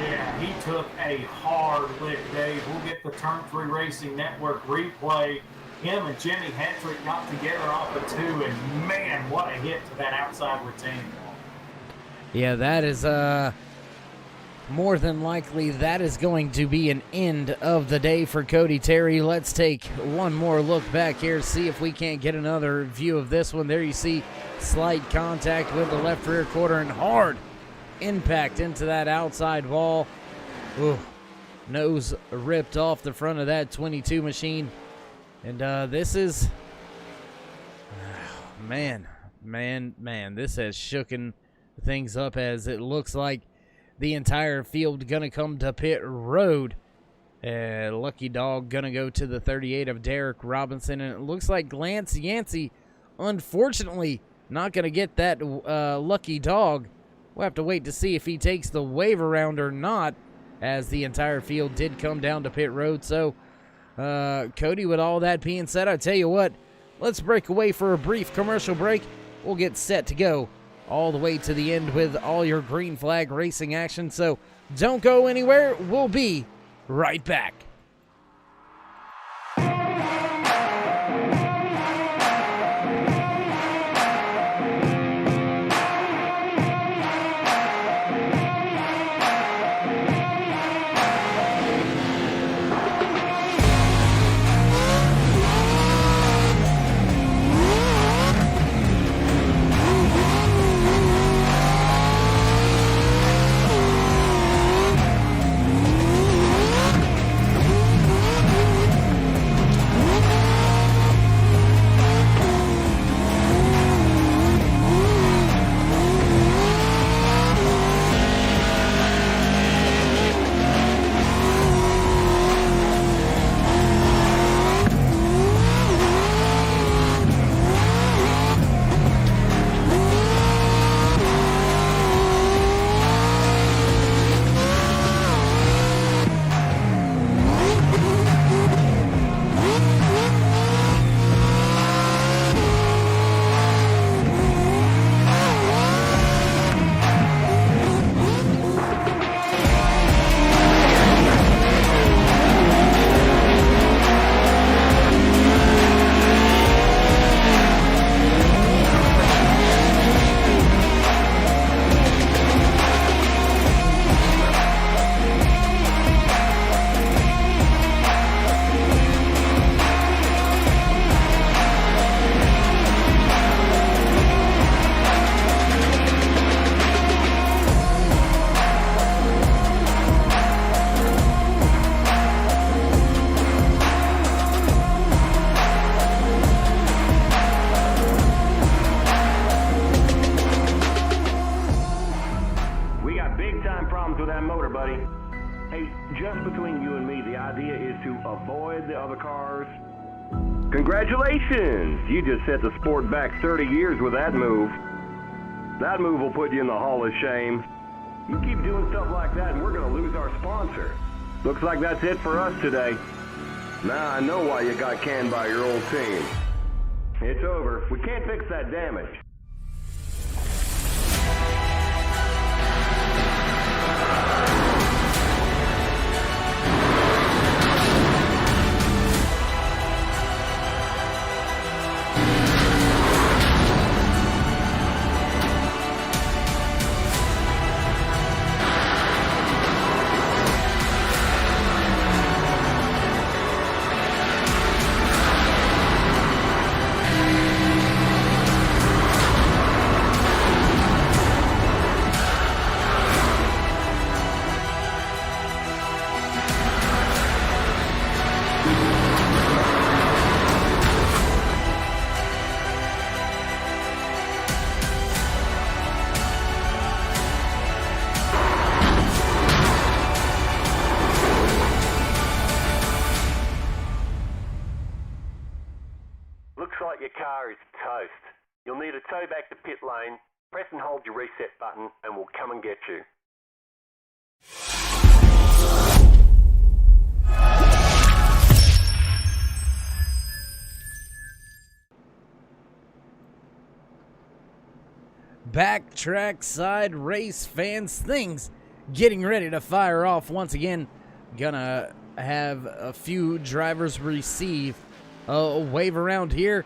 Yeah, he took a hard lick, Dave. We'll get the Turn 3 Racing Network replay. Him and Jimmy Hetrick got together off of 2, and man, what a hit to that outside retaining wall. Yeah, that is more than likely that is going to be an end of the day for Cody Terry. Let's take one more look back here, see if we can't get another view of this one. There you see slight contact with the left rear quarter and hard impact into that outside wall. Ooh, nose ripped off the front of that 22 machine. And this is, man, this has shooken things up, as it looks like the entire field gonna come to pit road. Lucky Dog gonna go to the 38 of Derek Robinson, and it looks like Lance Yancey, unfortunately, not gonna get that Lucky Dog. We'll have to wait to see if he takes the wave around or not, as the entire field did come down to pit road. So Cody, with all that being said, I tell you what, let's break away for a brief commercial break. We'll get set to go all the way to the end with all your green flag racing action. So don't go anywhere. We'll be right back. just between you and me, the idea is to avoid the other cars. Congratulations! You just set the sport back 30 years with that move. That move will put you in the Hall of Shame. You keep doing stuff like that and we're going to lose our sponsor. Looks like that's it for us today. Now I know why you got canned by your old team. It's over. We can't fix that damage. Looks like your car is toast. You'll need a tow back to pit lane. Press and hold your reset button and we'll come and get you. Backtrack side race fans, things getting ready to fire off once again. Gonna have a few drivers receive a wave around here,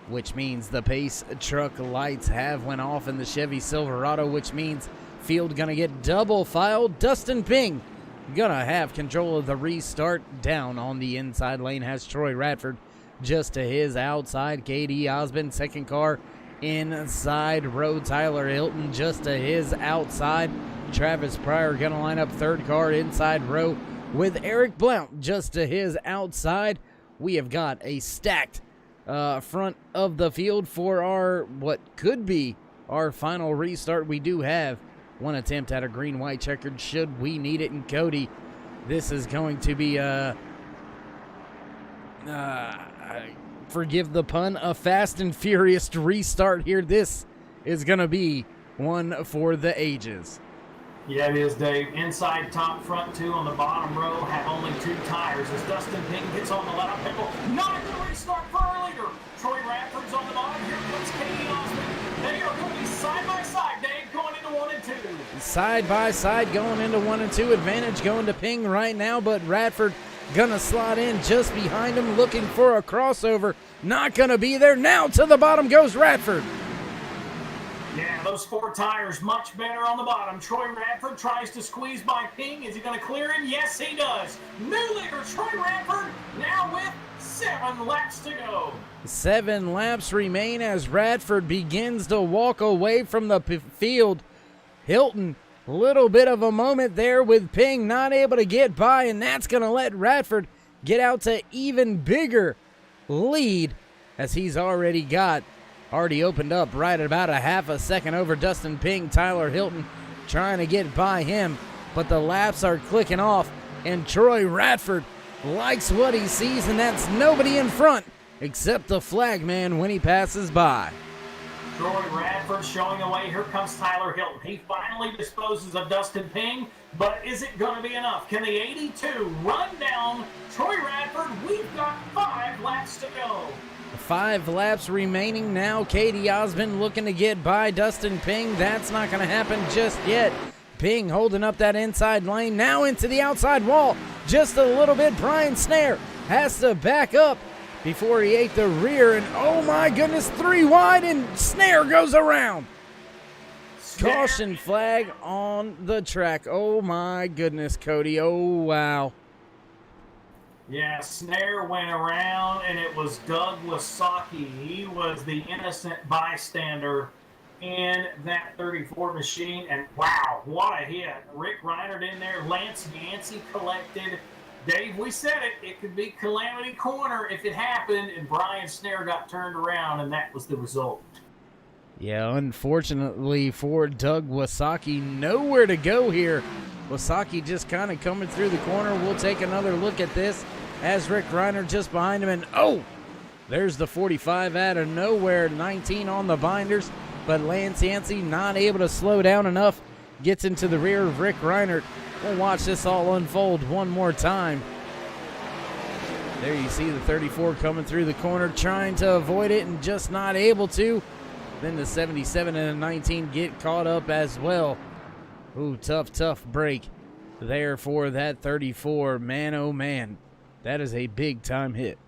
which means the pace truck lights have went off in the Chevy Silverado, which means field gonna get double filed. Dustin Ping gonna have control of the restart. Down on the inside lane has Troy Radford just to his outside. KD Osmond, second car inside row. Tyler Hilton just to his outside. Travis Pryor gonna line up third car inside row with Eric Blount just to his outside. We have got a stacked front of the field for our what could be our final restart. We do have one attempt at a green-white checkered should we need it. And Cody, this is going to be forgive the pun, a fast and furious restart here. This is going to be one for the ages. Yeah, it is, Dave. Inside, top, front two on the bottom row have only two tires as Dustin Ping gets on the lap. Not a good restart for our leader. Troy Radford's on the bottom. Here comes K&N Series. They are going to be side by side, Dave, going into 1 and 2. Side by side going into 1 and 2. Advantage going to Ping right now, but Radford gonna slot in just behind him, looking for a crossover. Not gonna be there. Now to the bottom goes Radford. Yeah, those four tires much better on the bottom. Troy Radford tries to squeeze by Ping. Is he going to clear him? Yes, he does. New leader, Troy Radford, now with 7 laps to go. 7 laps remain as Radford begins to walk away from the field. Hilton, a little bit of a moment there with Ping not able to get by, and that's going to let Radford get out to even bigger lead as he's already opened up right at about a half a second over Dustin Ping. Tyler Hilton trying to get by him, but the laps are clicking off, and Troy Radford likes what he sees, and that's nobody in front except the flag man when he passes by. Troy Radford showing away. Here comes Tyler Hilton. He finally disposes of Dustin Ping, but is it going to be enough? Can the 82 run down Troy Radford? We've got 5 laps to go. 5 laps remaining now. Katie Osmond looking to get by Dustin Ping. That's not going to happen just yet. Ping holding up that inside lane. Now into the outside wall. Just a little bit. Brian Snare has to back up before he ate the rear. And oh my goodness, 3 wide and Snare goes around. Caution flag on the track. Oh my goodness, Cody. Oh wow. Yeah, Snare went around, and it was Doug Wasaki. He was the innocent bystander in that 34 machine, and wow, what a hit. Rick Reinert in there, Lance Yancey collected. Dave, we said it. It could be Calamity Corner if it happened, and Brian Snare got turned around, and that was the result. Yeah, unfortunately for Doug Wasaki, nowhere to go here Wasaki just kind of coming through the corner. We'll take another look at this as Rick Reiner just behind him. And, oh, there's the 45 out of nowhere. 19 on the binders. But Lance Yancey not able to slow down enough. Gets into the rear of Rick Reiner. We'll watch this all unfold one more time. There you see the 34 coming through the corner, trying to avoid it and just not able to. Then the 77 and the 19 get caught up as well. Ooh, tough break there for that 34. Man, oh man, that is a big-time hit.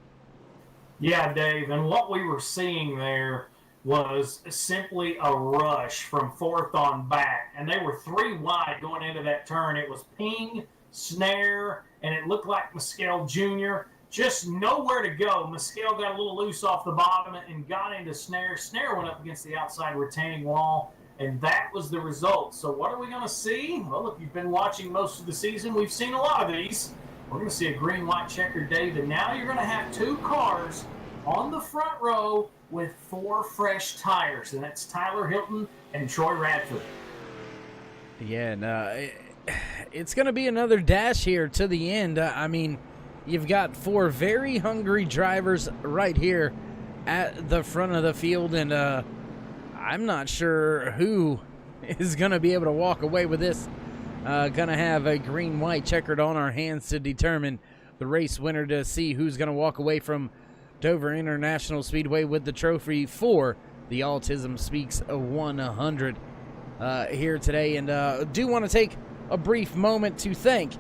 Yeah, Dave, and what we were seeing there was simply a rush from fourth on back, and they were 3 wide going into that turn. It was Ping, Snare, and it looked like Mescal Jr., just nowhere to go. Mescal got a little loose off the bottom and got into Snare. Snare went up against the outside retaining wall, and that was the result. So what are we going to see? Well, if you've been watching most of the season, we've seen a lot of these. We're going to see a green-white checkered, Dave, and now you're going to have 2 cars on the front row with 4 fresh tires, and that's Tyler Hilton and Troy Radford. Yeah, and it's going to be another dash here to the end. I mean, you've got 4 very hungry drivers right here at the front of the field, and I'm not sure who is going to be able to walk away with this. Going to have a green-white checkered on our hands to determine the race winner, to see who's going to walk away from Dover International Speedway with the trophy for the Autism Speaks 100 here today. And do want to take a brief moment to thank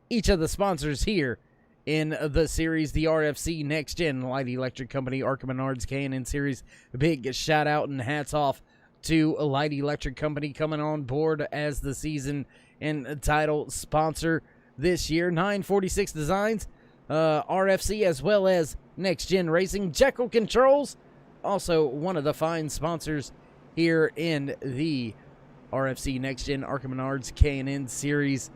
each of the sponsors here in the series: the RFC, NEXTGEN, Light Electric Company, Arkham Menards, K&N Series. A big shout out and hats off to Light Electric Company coming on board as the season and title sponsor this year. 946 Designs, RFC, as well as NEXTGEN Racing. Jekyll Controls, also one of the fine sponsors here in the RFC, NEXTGEN, Arkham Menards, K&N Series.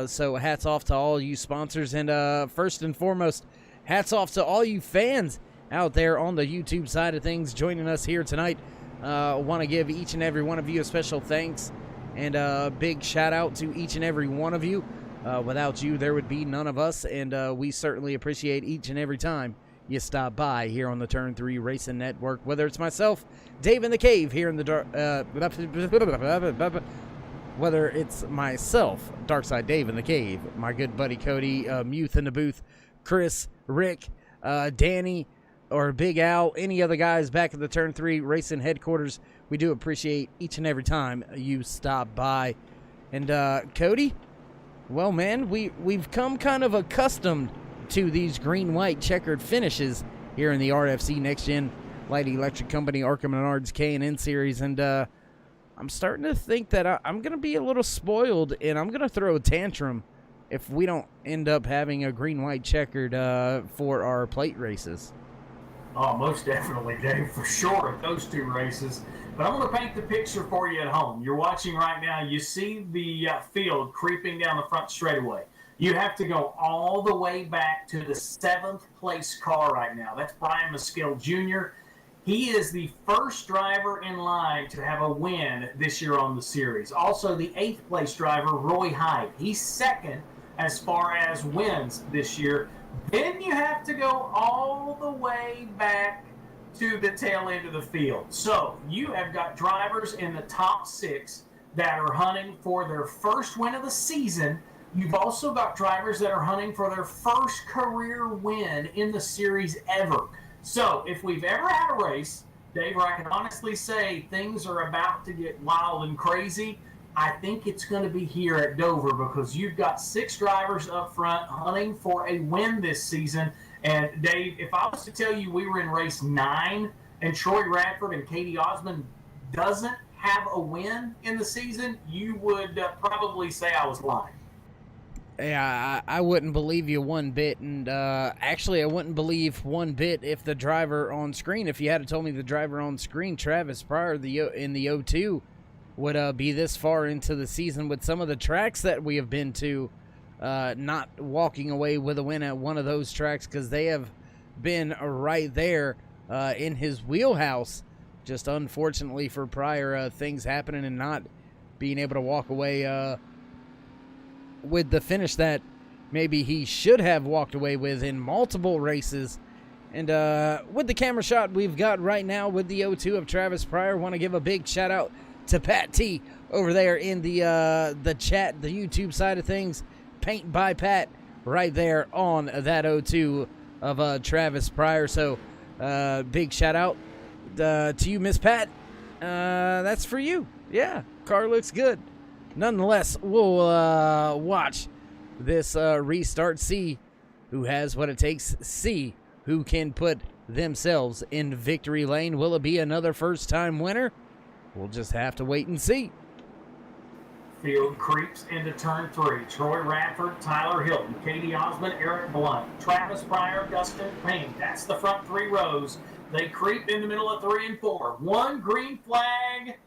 So hats off to all you sponsors, and first and foremost, hats off to all you fans out there on the YouTube side of things joining us here tonight. Want to give each and every one of you a special thanks and a big shout out to each and every one of you. Without you, there would be none of us, and we certainly appreciate each and every time you stop by here on the Turn 3 Racing Network, whether it's myself, Dave in the Cave here in the whether it's myself, Darkside Dave in the Cave, my good buddy Cody, Muth in the booth, Chris, Rick, Danny, or Big Al, any other guys back at the Turn 3 Racing headquarters. We do appreciate each and every time you stop by. And Cody, well, man, we've come kind of accustomed to these green-white checkered finishes here in the RFC, NEXTGEN, Light Electric Company, Arkham Menards, K&N Series, and I'm starting to think that I'm going to be a little spoiled, and I'm going to throw a tantrum if we don't end up having a green-white checkered for our plate races. Oh, most definitely, Dave, for sure, at those 2 races. But I'm going to paint the picture for you at home. You're watching right now. You see the field creeping down the front straightaway. You have to go all the way back to the 7th place car right now. That's Brian Mescal Jr. He is the first driver in line to have a win this year on the series. Also, the 8th place driver, Roy Hyde. He's second as far as wins this year. Then you have to go all the way back to the tail end of the field. So you have got drivers in the top 6 that are hunting for their first win of the season. You've also got drivers that are hunting for their first career win in the series ever. So if we've ever had a race, Dave, where I can honestly say things are about to get wild and crazy, I think it's going to be here at Dover, because you've got 6 drivers up front hunting for a win this season. And Dave, if I was to tell you we were in race 9 and Troy Radford and Katie Osmond doesn't have a win in the season, you would probably say I was lying. Yeah, I wouldn't believe you one bit, and actually I wouldn't believe one bit if the driver on screen, if you had told me the driver on screen, Travis Pryor, in the O2, would be this far into the season with some of the tracks that we have been to, not walking away with a win at one of those tracks, because they have been right there in his wheelhouse. Just unfortunately for Pryor, things happening and not being able to walk away with the finish that maybe he should have walked away with in multiple races. And with the camera shot we've got right now with the 0-2 of Travis Pryor, want to give a big shout out to Pat T over there in the chat, the YouTube side of things. Paint by Pat right there on that 0-2 of Travis Pryor. So big shout out to you, Miss Pat. That's for you. Yeah, car looks good. Nonetheless, we'll watch this restart, see who has what it takes, see who can put themselves in victory lane. Will it be another first-time winner? We'll just have to wait and see. Field creeps into turn 3. Troy Radford, Tyler Hilton, Katie Osmond, Eric Blunt, Travis Pryor, Dustin Payne. That's the front 3 rows. They creep in the middle of 3 and 4. One green flag,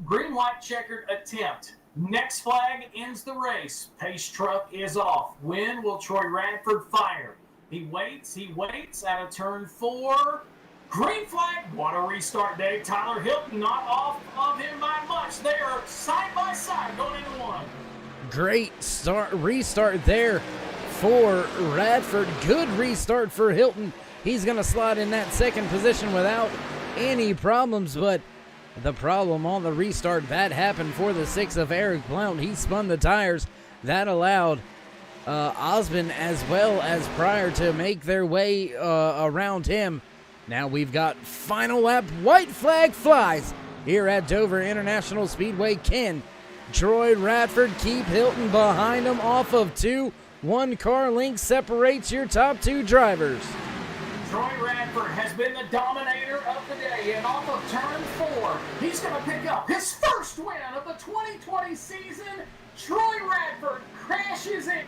green-white checkered attempt. Next flag ends the race. Pace truck is off. When will Troy Radford fire? He waits out of turn 4. Green flag. What a restart, Dave. Tyler Hilton not off of him by much. They are side by side going into 1. Great restart there for Radford. Good restart for Hilton. He's going to slide in that second position without any problems, but the problem on the restart, that happened for the 6 of Eric Blount. He spun the tires. That allowed Osmond as well as Pryor to make their way around him. Now we've got final lap. White flag flies here at Dover International Speedway. Can Troy Radford keep Hilton behind him off of 2? 1 car length separates your top 2 drivers. Troy Radford has been the dominator of the day, and off of turn 4, he's going to pick up his first win of the 2020 season. Troy Radford crashes in,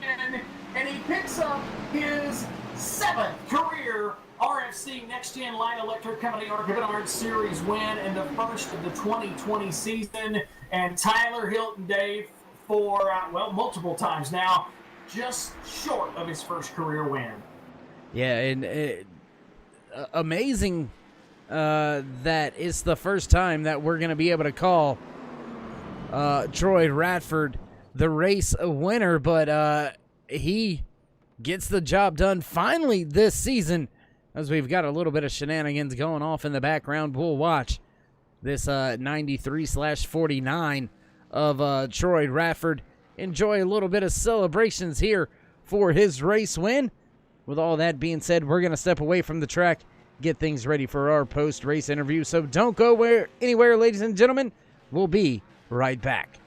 and he picks up his 7th career RFC NEXTGEN Light Electric Company K&N Series win in the first of the 2020 season. And Tyler Hilton, Dave, for, multiple times now, just short of his first career win. Yeah, and amazing that it's the first time that we're going to be able to call Troy Radford the race winner, but he gets the job done finally this season, as we've got a little bit of shenanigans going off in the background. We'll watch this 93/49 of Troy Radford enjoy a little bit of celebrations here for his race win. With all that being said, we're going to step away from the track, get things ready for our post-race interview. So don't go anywhere, ladies and gentlemen. We'll be right back.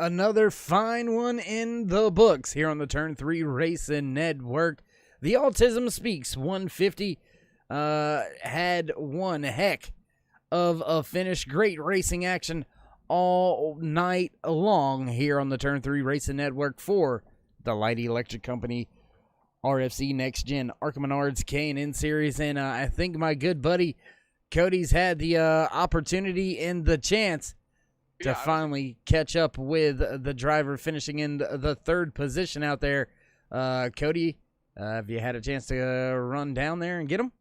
another fine one in the books here on the Turn 3 Racing Network. The Autism Speaks 150 had one heck of a finish. Great racing action all night long here on the Turn 3 Racing Network for the Light Electric Company, RFC, NEXTGEN, ARCA Menards, K&N Series, and I think my good buddy Cody's had the opportunity and the chance to finally catch up with the driver finishing in the third position out there. Cody, have you had a chance to run down there and get him?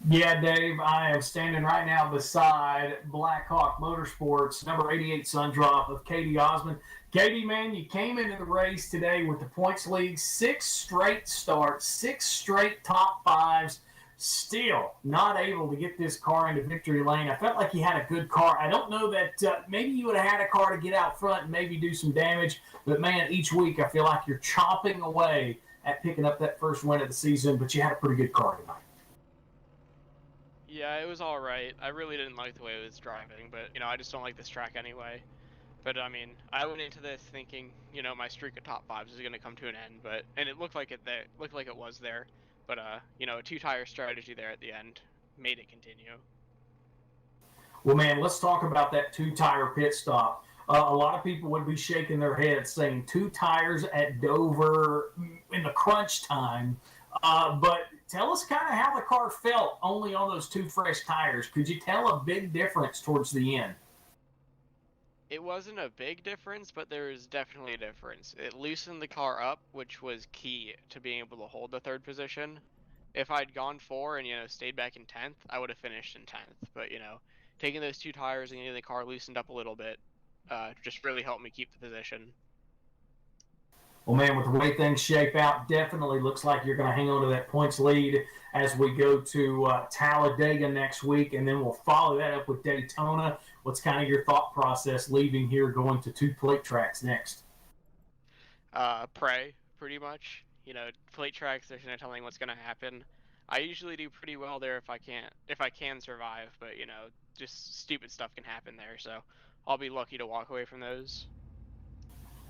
Yeah, Dave, I am standing right now beside Blackhawk Motorsports, number 88 Sundrop of Katie Osmond. Katie, man, you came into the race today with the points lead, 6 straight starts, 6 straight top fives, still not able to get this car into victory lane. I felt like you had a good car. I don't know that maybe you would have had a car to get out front and maybe do some damage, but, man, each week I feel like you're chopping away at picking up that first win of the season, but you had a pretty good car tonight. Yeah, it was all right. I really didn't like the way it was driving, but, I just don't like this track anyway. But, I mean, I went into this thinking, my streak of top fives is going to come to an end, and it looked like it was there. But, a two-tire strategy there at the end made it continue. Well, man, let's talk about that two-tire pit stop. A lot of people would be shaking their heads saying 2 tires at Dover in the crunch time. But tell us kind of how the car felt only on those 2 fresh tires. Could you tell a big difference towards the end? It wasn't a big difference, but there was definitely a difference. It loosened the car up, which was key to being able to hold the third position. If I'd gone 4 and, stayed back in 10th, I would have finished in 10th. But, taking those 2 tires and getting the car loosened up a little bit just really helped me keep the position. Well, man, with the way things shape out, definitely looks like you're going to hang on to that points lead as we go to Talladega next week, and then we'll follow that up with Daytona. What's kind of your thought process leaving here, going to 2 plate tracks next? Pray, pretty much. Plate tracks, there's no telling what's going to happen. I usually do pretty well there if I can survive, but, just stupid stuff can happen there, so I'll be lucky to walk away from those.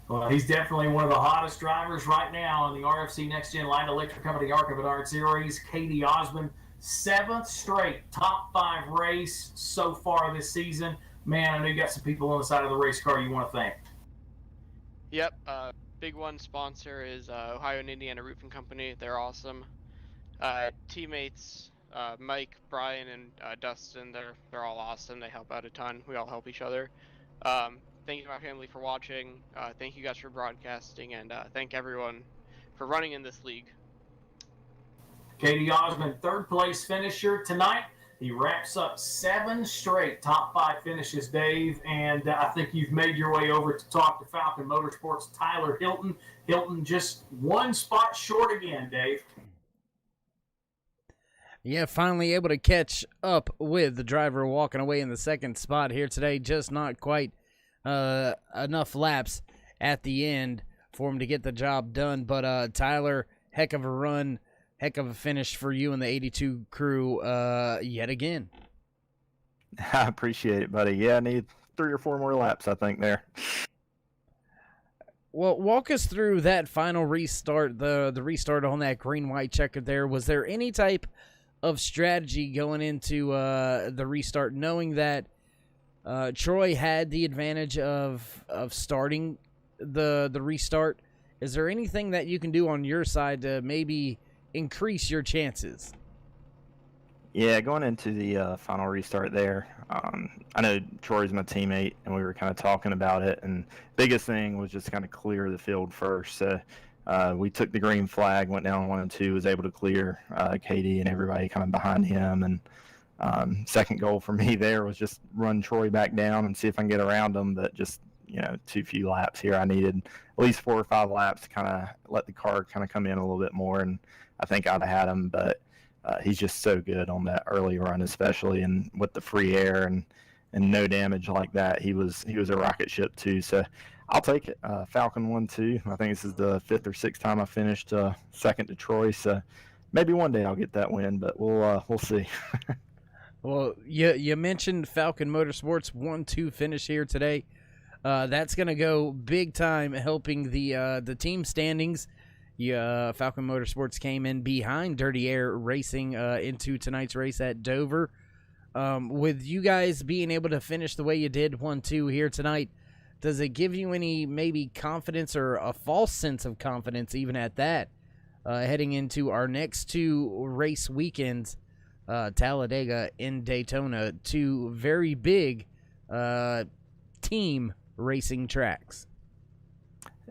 Well, he's definitely one of the hottest drivers right now on the RFC NEXTGEN Light Electric Company ARCA Menards Series. Katie Osmond, 7th straight top 5 race so far this season. Man, I know you got some people on the side of the race car you want to thank. Yep, big one sponsor is Ohio and Indiana Roofing Company. They're awesome. Teammates, Mike, Brian, and Dustin, they're all awesome. They help out a ton. We all help each other. Thank you to my family for watching. Thank you guys for broadcasting, and thank everyone for running in this league. Katie Osmond, 3rd place finisher tonight. He wraps up 7 straight top 5 finishes, Dave, and I think you've made your way over to talk to Falcon Motorsports' Tyler Hilton. Hilton just 1 spot short again, Dave. Yeah, finally able to catch up with the driver walking away in the 2nd spot here today. Just not quite enough laps at the end for him to get the job done. But Tyler, heck of a run, heck of a finish for you and the 82 crew yet again. I appreciate it, buddy. Yeah, I need 3 or 4 more laps, I think, there. Well, walk us through that final restart, the restart on that green-white checker there. Was there any type of strategy going into the restart, knowing that Troy had the advantage of starting the restart? Is there anything that you can do on your side to maybe increase your chances? Yeah, going into the final restart there, I know Troy's my teammate, and we were kind of talking about it, and biggest thing was just kind of clear the field first. So we took the green flag, went down 1 and 2, was able to clear Katie and everybody kind of behind him, and second goal for me there was just run Troy back down and see if I can get around him, but just, too few laps here. I needed at least 4 or 5 laps to kind of let the car kind of come in a little bit more, and I think I'd have had him, but he's just so good on that early run, especially, and with the free air and no damage like that, he was a rocket ship too. So I'll take it. Falcon 1-2. I think this is the 5th or 6th time I finished second to Troy. So maybe one day I'll get that win, but we'll see. Well, you mentioned Falcon Motorsports 1-2 finish here today. That's going to go big time helping the team standings. Falcon Motorsports came in behind Dirty Air Racing into tonight's race at Dover. With you guys being able to finish the way you did 1-2 here tonight, does it give you any maybe confidence or a false sense of confidence even at that, heading into our next 2 race weekends, Talladega and Daytona, 2 very big team racing tracks?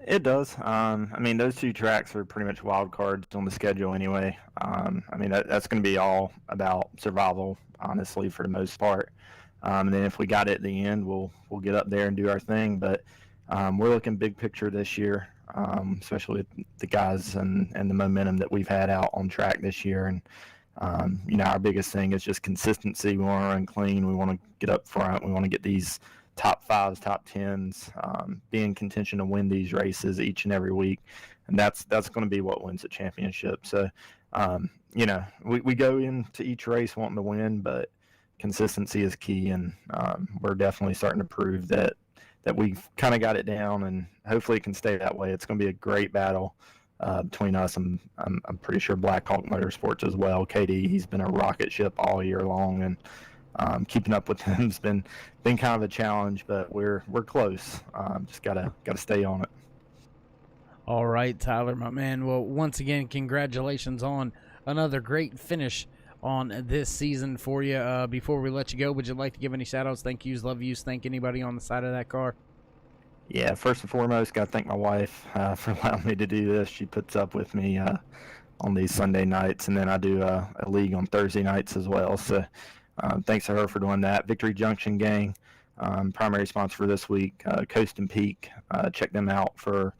It does. I mean, those 2 tracks are pretty much wild cards on the schedule anyway. I mean, that's going to be all about survival, honestly, for the most part. And then if we got it at the end, we'll get up there and do our thing. But we're looking big picture this year, especially with the guys and the momentum that we've had out on track this year. And our biggest thing is just consistency. We want to run clean. We want to get up front. We want to get these top 5s, top 10s, be in contention to win these races each and every week. And that's going to be what wins the championship. So, we go into each race wanting to win, but consistency is key. And we're definitely starting to prove that we've kind of got it down, and hopefully it can stay that way. It's going to be a great battle between us and I'm pretty sure Blackhawk Motorsports as well. KD, he's been a rocket ship all year long, and keeping up with him's been kind of a challenge, but we're close. Just gotta stay on it. All right, Tyler, my man. Well, once again, congratulations on another great finish on this season for you. Before we let you go, would you like to give any shout-outs, thank yous, love yous, thank anybody on the side of that car? Yeah, first and foremost, got to thank my wife for allowing me to do this. She puts up with me on these Sunday nights, and then I do a league on Thursday nights as well. So thanks to her for doing that. Victory Junction Gang, primary sponsor for this week. Coast and Peak, check them out for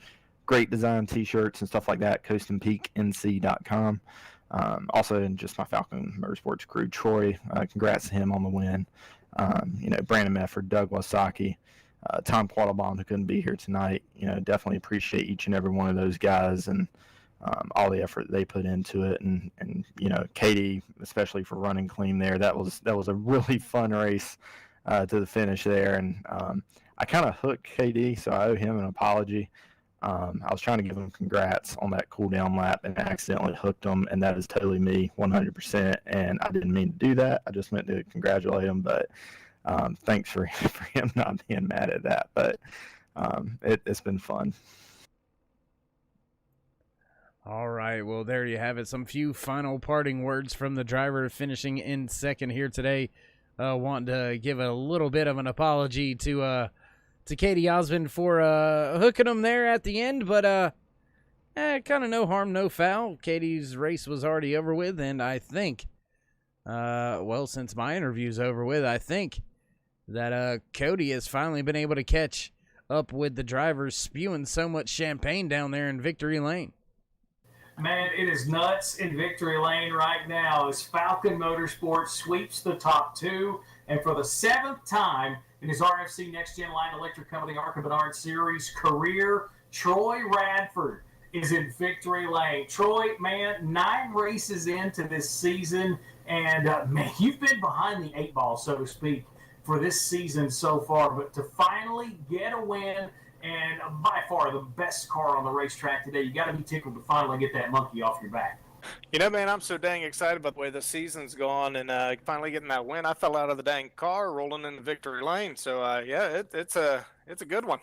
great design T-shirts and stuff like that. coastandpeaknc.com. Also, just my Falcon Motorsports crew, Troy. Congrats to him on the win. Brandon Mefford, Doug Wasaki, Tom Quattlebaum, who couldn't be here tonight. Definitely appreciate each and every one of those guys and all the effort they put into it. And Katie, especially for running clean there. That was a really fun race to the finish there. And I kind of hooked KD, so I owe him an apology. I was trying to give him congrats on that cool down lap and accidentally hooked him, and that is totally me 100%. And I didn't mean to do that. I just meant to congratulate him, but thanks for him not being mad at that. But it's been fun. All right, well, there you have it. Some few final parting words from the driver finishing in second here today. Want to give a little bit of an apology to Katie Osmond for hooking him there at the end, but kind of no harm, no foul. Katie's race was already over with, and I think, since my interview's over with, I think that Cody has finally been able to catch up with the drivers spewing so much champagne down there in Victory Lane. Man, it is nuts in Victory Lane right now as Falcon Motorsports sweeps the top 2, and for the 7th time in his RFC NEXTGEN Line Electric Company K&N Series career, Troy Radford is in Victory Lane. Troy, man, 9 races into this season, and man, you've been behind the 8 ball, so to speak, for this season so far, but to finally get a win, and by far the best car on the racetrack today, you got to be tickled to finally get that monkey off your back. Man, I'm so dang excited about the way the season's gone, and finally getting that win. I fell out of the dang car rolling into Victory Lane, so it's a good one.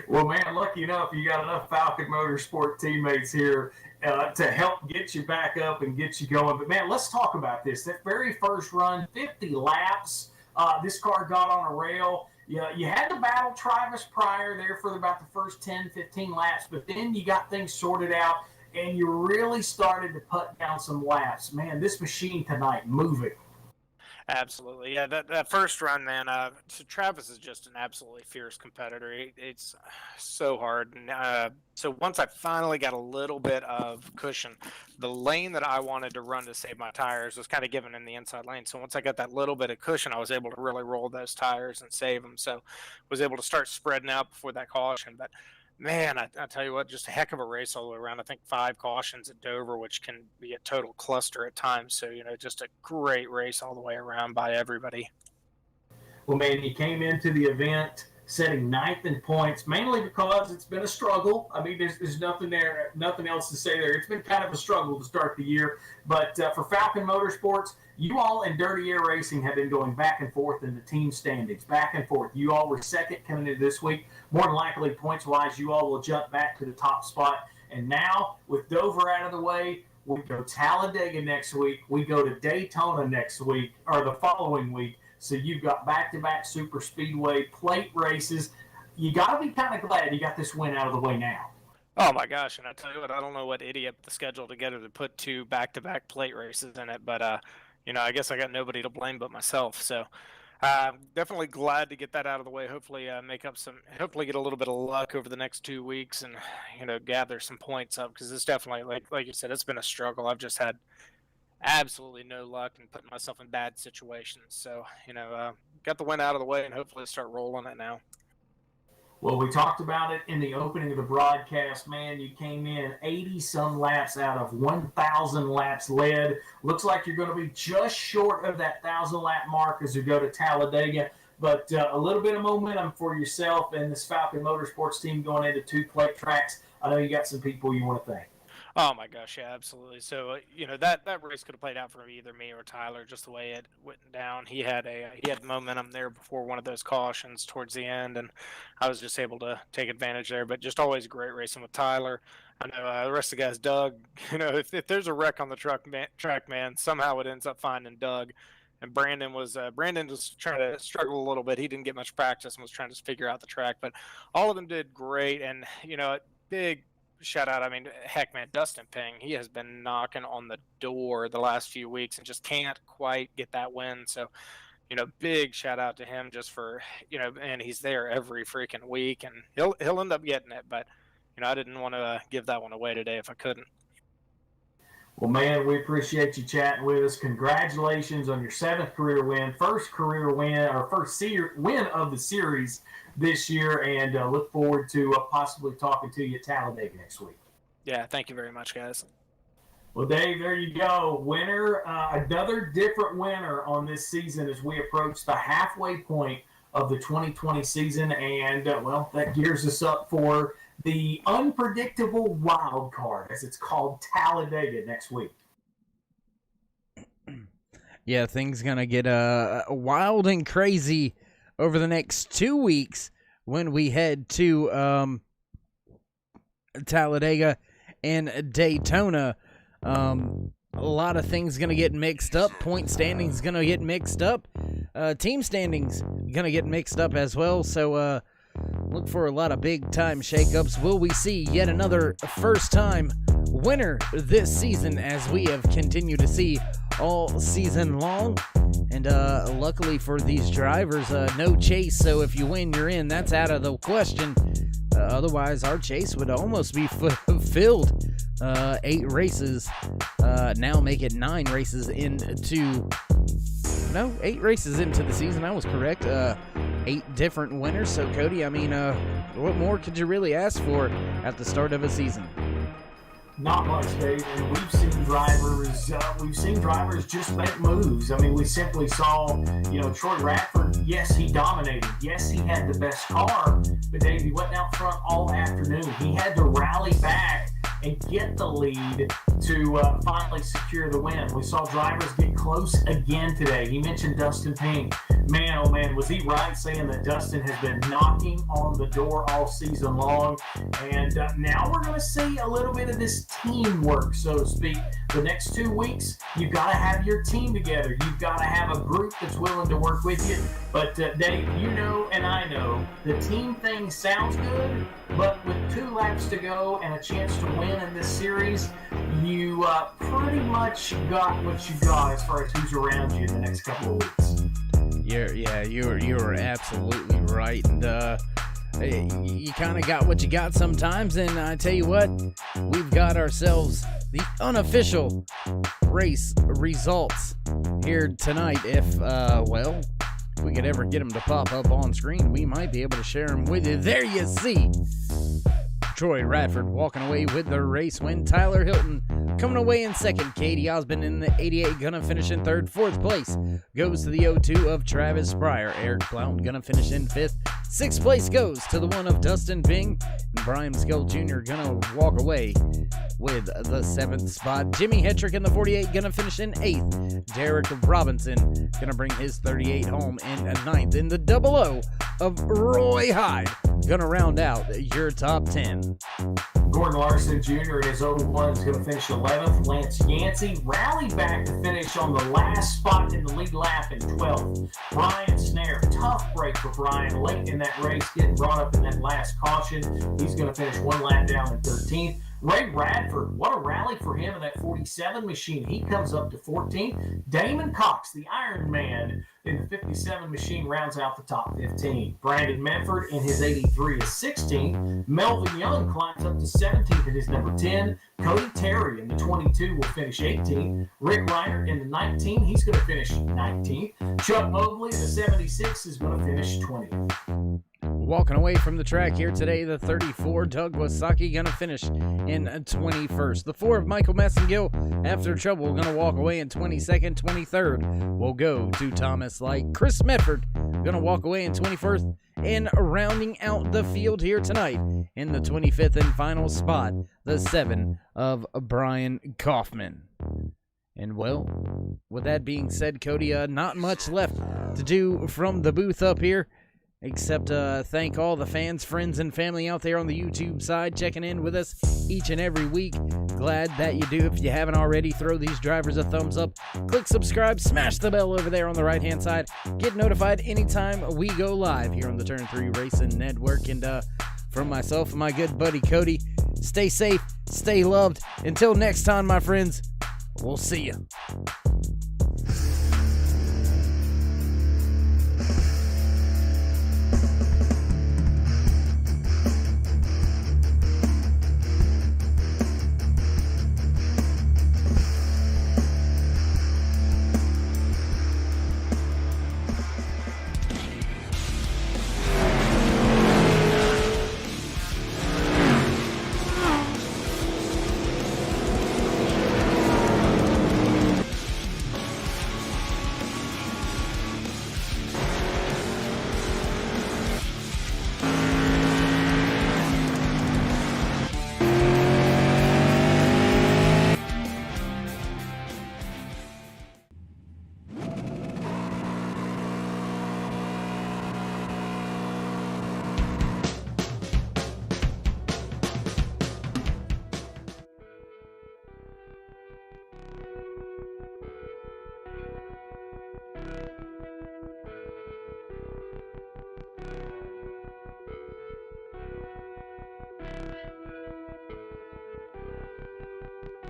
Well, man, lucky enough you got enough Falcon Motorsport teammates here to help get you back up and get you going. But man, let's talk about this. That very first run, 50 laps, this car got on a rail. You had to battle Travis Pryor there for about the first 10, 15 laps, but then you got things sorted out, and you really started to put down some laps. Man, this machine tonight, moving. Absolutely. Yeah, that first run, man, so Travis is just an absolutely fierce competitor. It's so hard. So once I finally got a little bit of cushion, the lane that I wanted to run to save my tires was kind of given in the inside lane. So once I got that little bit of cushion, I was able to really roll those tires and save them. So was able to start spreading out before that caution. But man, I tell you what, just a heck of a race all the way around. I think 5 cautions at Dover, which can be a total cluster at times. So, just a great race all the way around by everybody. Well, man, he came into the event sitting ninth in points, mainly because it's been a struggle. I mean, there's nothing else to say there. It's been kind of a struggle to start the year. But for Falcon Motorsports, you all in Dirty Air Racing have been going back and forth in the team standings, back and forth. You all were second coming into this week. More than likely, points-wise, you all will jump back to the top spot. And now, with Dover out of the way, we go Talladega next week. We go to Daytona next week, or the following week. So you've got back-to-back super speedway plate races. You got to be kind of glad you got this win out of the way now. Oh my gosh! And I tell you what, I don't know what idiot put the schedule together to put 2 back-to-back plate races in it, but I guess I got nobody to blame but myself. So definitely glad to get that out of the way. Hopefully hopefully get a little bit of luck over the next 2 weeks and gather some points up, because it's definitely like you said, it's been a struggle. I've just had absolutely no luck and putting myself in bad situations. So got the win out of the way and hopefully start rolling it now. Well, we talked about it in the opening of the broadcast, man. You came in 80-some laps out of 1,000 laps led. Looks like you're going to be just short of that 1,000-lap mark as you go to Talladega. But a little bit of momentum for yourself and this Falcon Motorsports team going into 2 plate tracks. I know you got some people you want to thank. Oh my gosh, yeah, absolutely. So that race could have played out for either me or Tyler, just the way it went down. He had momentum there before one of those cautions towards the end, and I was just able to take advantage there. But just always great racing with Tyler. I know the rest of the guys, Doug. If there's a wreck on the track, man, somehow it ends up finding Doug. And Brandon was trying to struggle a little bit. He didn't get much practice and was trying to figure out the track. But all of them did great, and big shout out. I mean, heck, man, Dustin Ping, he has been knocking on the door the last few weeks and just can't quite get that win. So, big shout out to him just for, and he's there every freaking week, and he'll end up getting it. But, I didn't want to give that one away today if I couldn't. Well, man, we appreciate you chatting with us. Congratulations on your 7th career win, first career win, or first win of the series this year, and look forward to possibly talking to you at Talladega next week. Yeah, thank you very much, guys. Well, Dave, there you go. Winner, another different winner on this season as we approach the halfway point of the 2020 season, and, that gears us up for the unpredictable wild card, as it's called, Talladega next week. Yeah, things gonna get wild and crazy over the next 2 weeks when we head to Talladega and Daytona. A lot of things gonna get mixed up. Point standings gonna get mixed up. Team standings gonna get mixed up as well. So look for a lot of big-time shakeups. Will we see yet another first-time winner this season, as we have continued to see all season long? And luckily for these drivers, no chase. So if you win, you're in. That's out of the question. Otherwise, our chase would almost be fulfilled. 8 races. Now make it 9 races into... No, 8 races into the season. I was correct. 8 different winners. So, Cody, I mean, what more could you really ask for at the start of a season? Not much, Dave. And we've seen drivers just make moves. I mean, we simply saw, Troy Radford. Yes, he dominated. Yes, he had the best car. But Dave, he went out front all afternoon. He had to rally back and get the lead to finally secure the win. We saw drivers get close again today. He mentioned Dustin Payne. Man, oh man, was he right saying that Dustin has been knocking on the door all season long? And now we're going to see a little bit of this teamwork, so to speak. The next 2 weeks, you've got to have your team together. You've got to have a group that's willing to work with you. But Dave, and I know, the team thing sounds good, but with 2 laps to go and a chance to win in this series, you pretty much got what you got as far as who's around you in the next couple of weeks. You're absolutely right, and you kind of got what you got sometimes. And I tell you what, we've got ourselves the unofficial race results here tonight. If we could ever get them to pop up on screen, we might be able to share them with you. There you see. Troy Radford walking away with the race win. Tyler Hilton coming away in second. Katie Osmond in the 88 gonna finish in third. Fourth place goes to the 02 of Travis Pryor. Eric Blount gonna finish in fifth. Sixth place goes to the one of Dustin Bing. And Brian Skull Jr. gonna walk away with the seventh spot. Jimmy Hetrick in the 48 gonna finish in eighth. Derek Robinson gonna bring his 38 home in ninth. In the 00 of Roy Hyde gonna round out your top 10. Gordon Larson Jr. in his 01 is going to finish 11th. Lance Yancey rallied back to finish on the last spot in the lead lap in 12th. Brian Snare, tough break for Brian late in that race, getting brought up in that last caution. He's going to finish one lap down in 13th. Ray Radford, what a rally for him in that 47 machine. He comes up to 14th. Damon Cox, the Iron Man, in the 57 machine rounds out the top 15. Brandon Medford in his 83 is 16th. Melvin Young climbs up to 17th in his number 10. Cody Terry in the 22 will finish 18th. Rick Reiner in the 19, he's going to finish 19th. Chuck Mobley in the 76 is going to finish 20th. Walking away from the track here today, the 34, Doug Wasaki, going to finish in 21st. The 4 of Michael Messengill, after trouble, going to walk away in 22nd. 23rd will go to Thomas Light. Chris Medford going to walk away in 21st. And rounding out the field here tonight in the 25th and final spot, the 7 of Brian Kaufman. And well, with that being said, Cody, not much left to do from the booth up here, except thank all the fans, friends, and family out there on the YouTube side checking in with us each and every week. Glad that you do. If you haven't already, throw these drivers a thumbs up. Click subscribe, smash the bell over there on the right-hand side. Get notified anytime we go live here on the Turn 3 Racing Network. And from myself and my good buddy Cody, stay safe, stay loved. Until next time, my friends, we'll see you.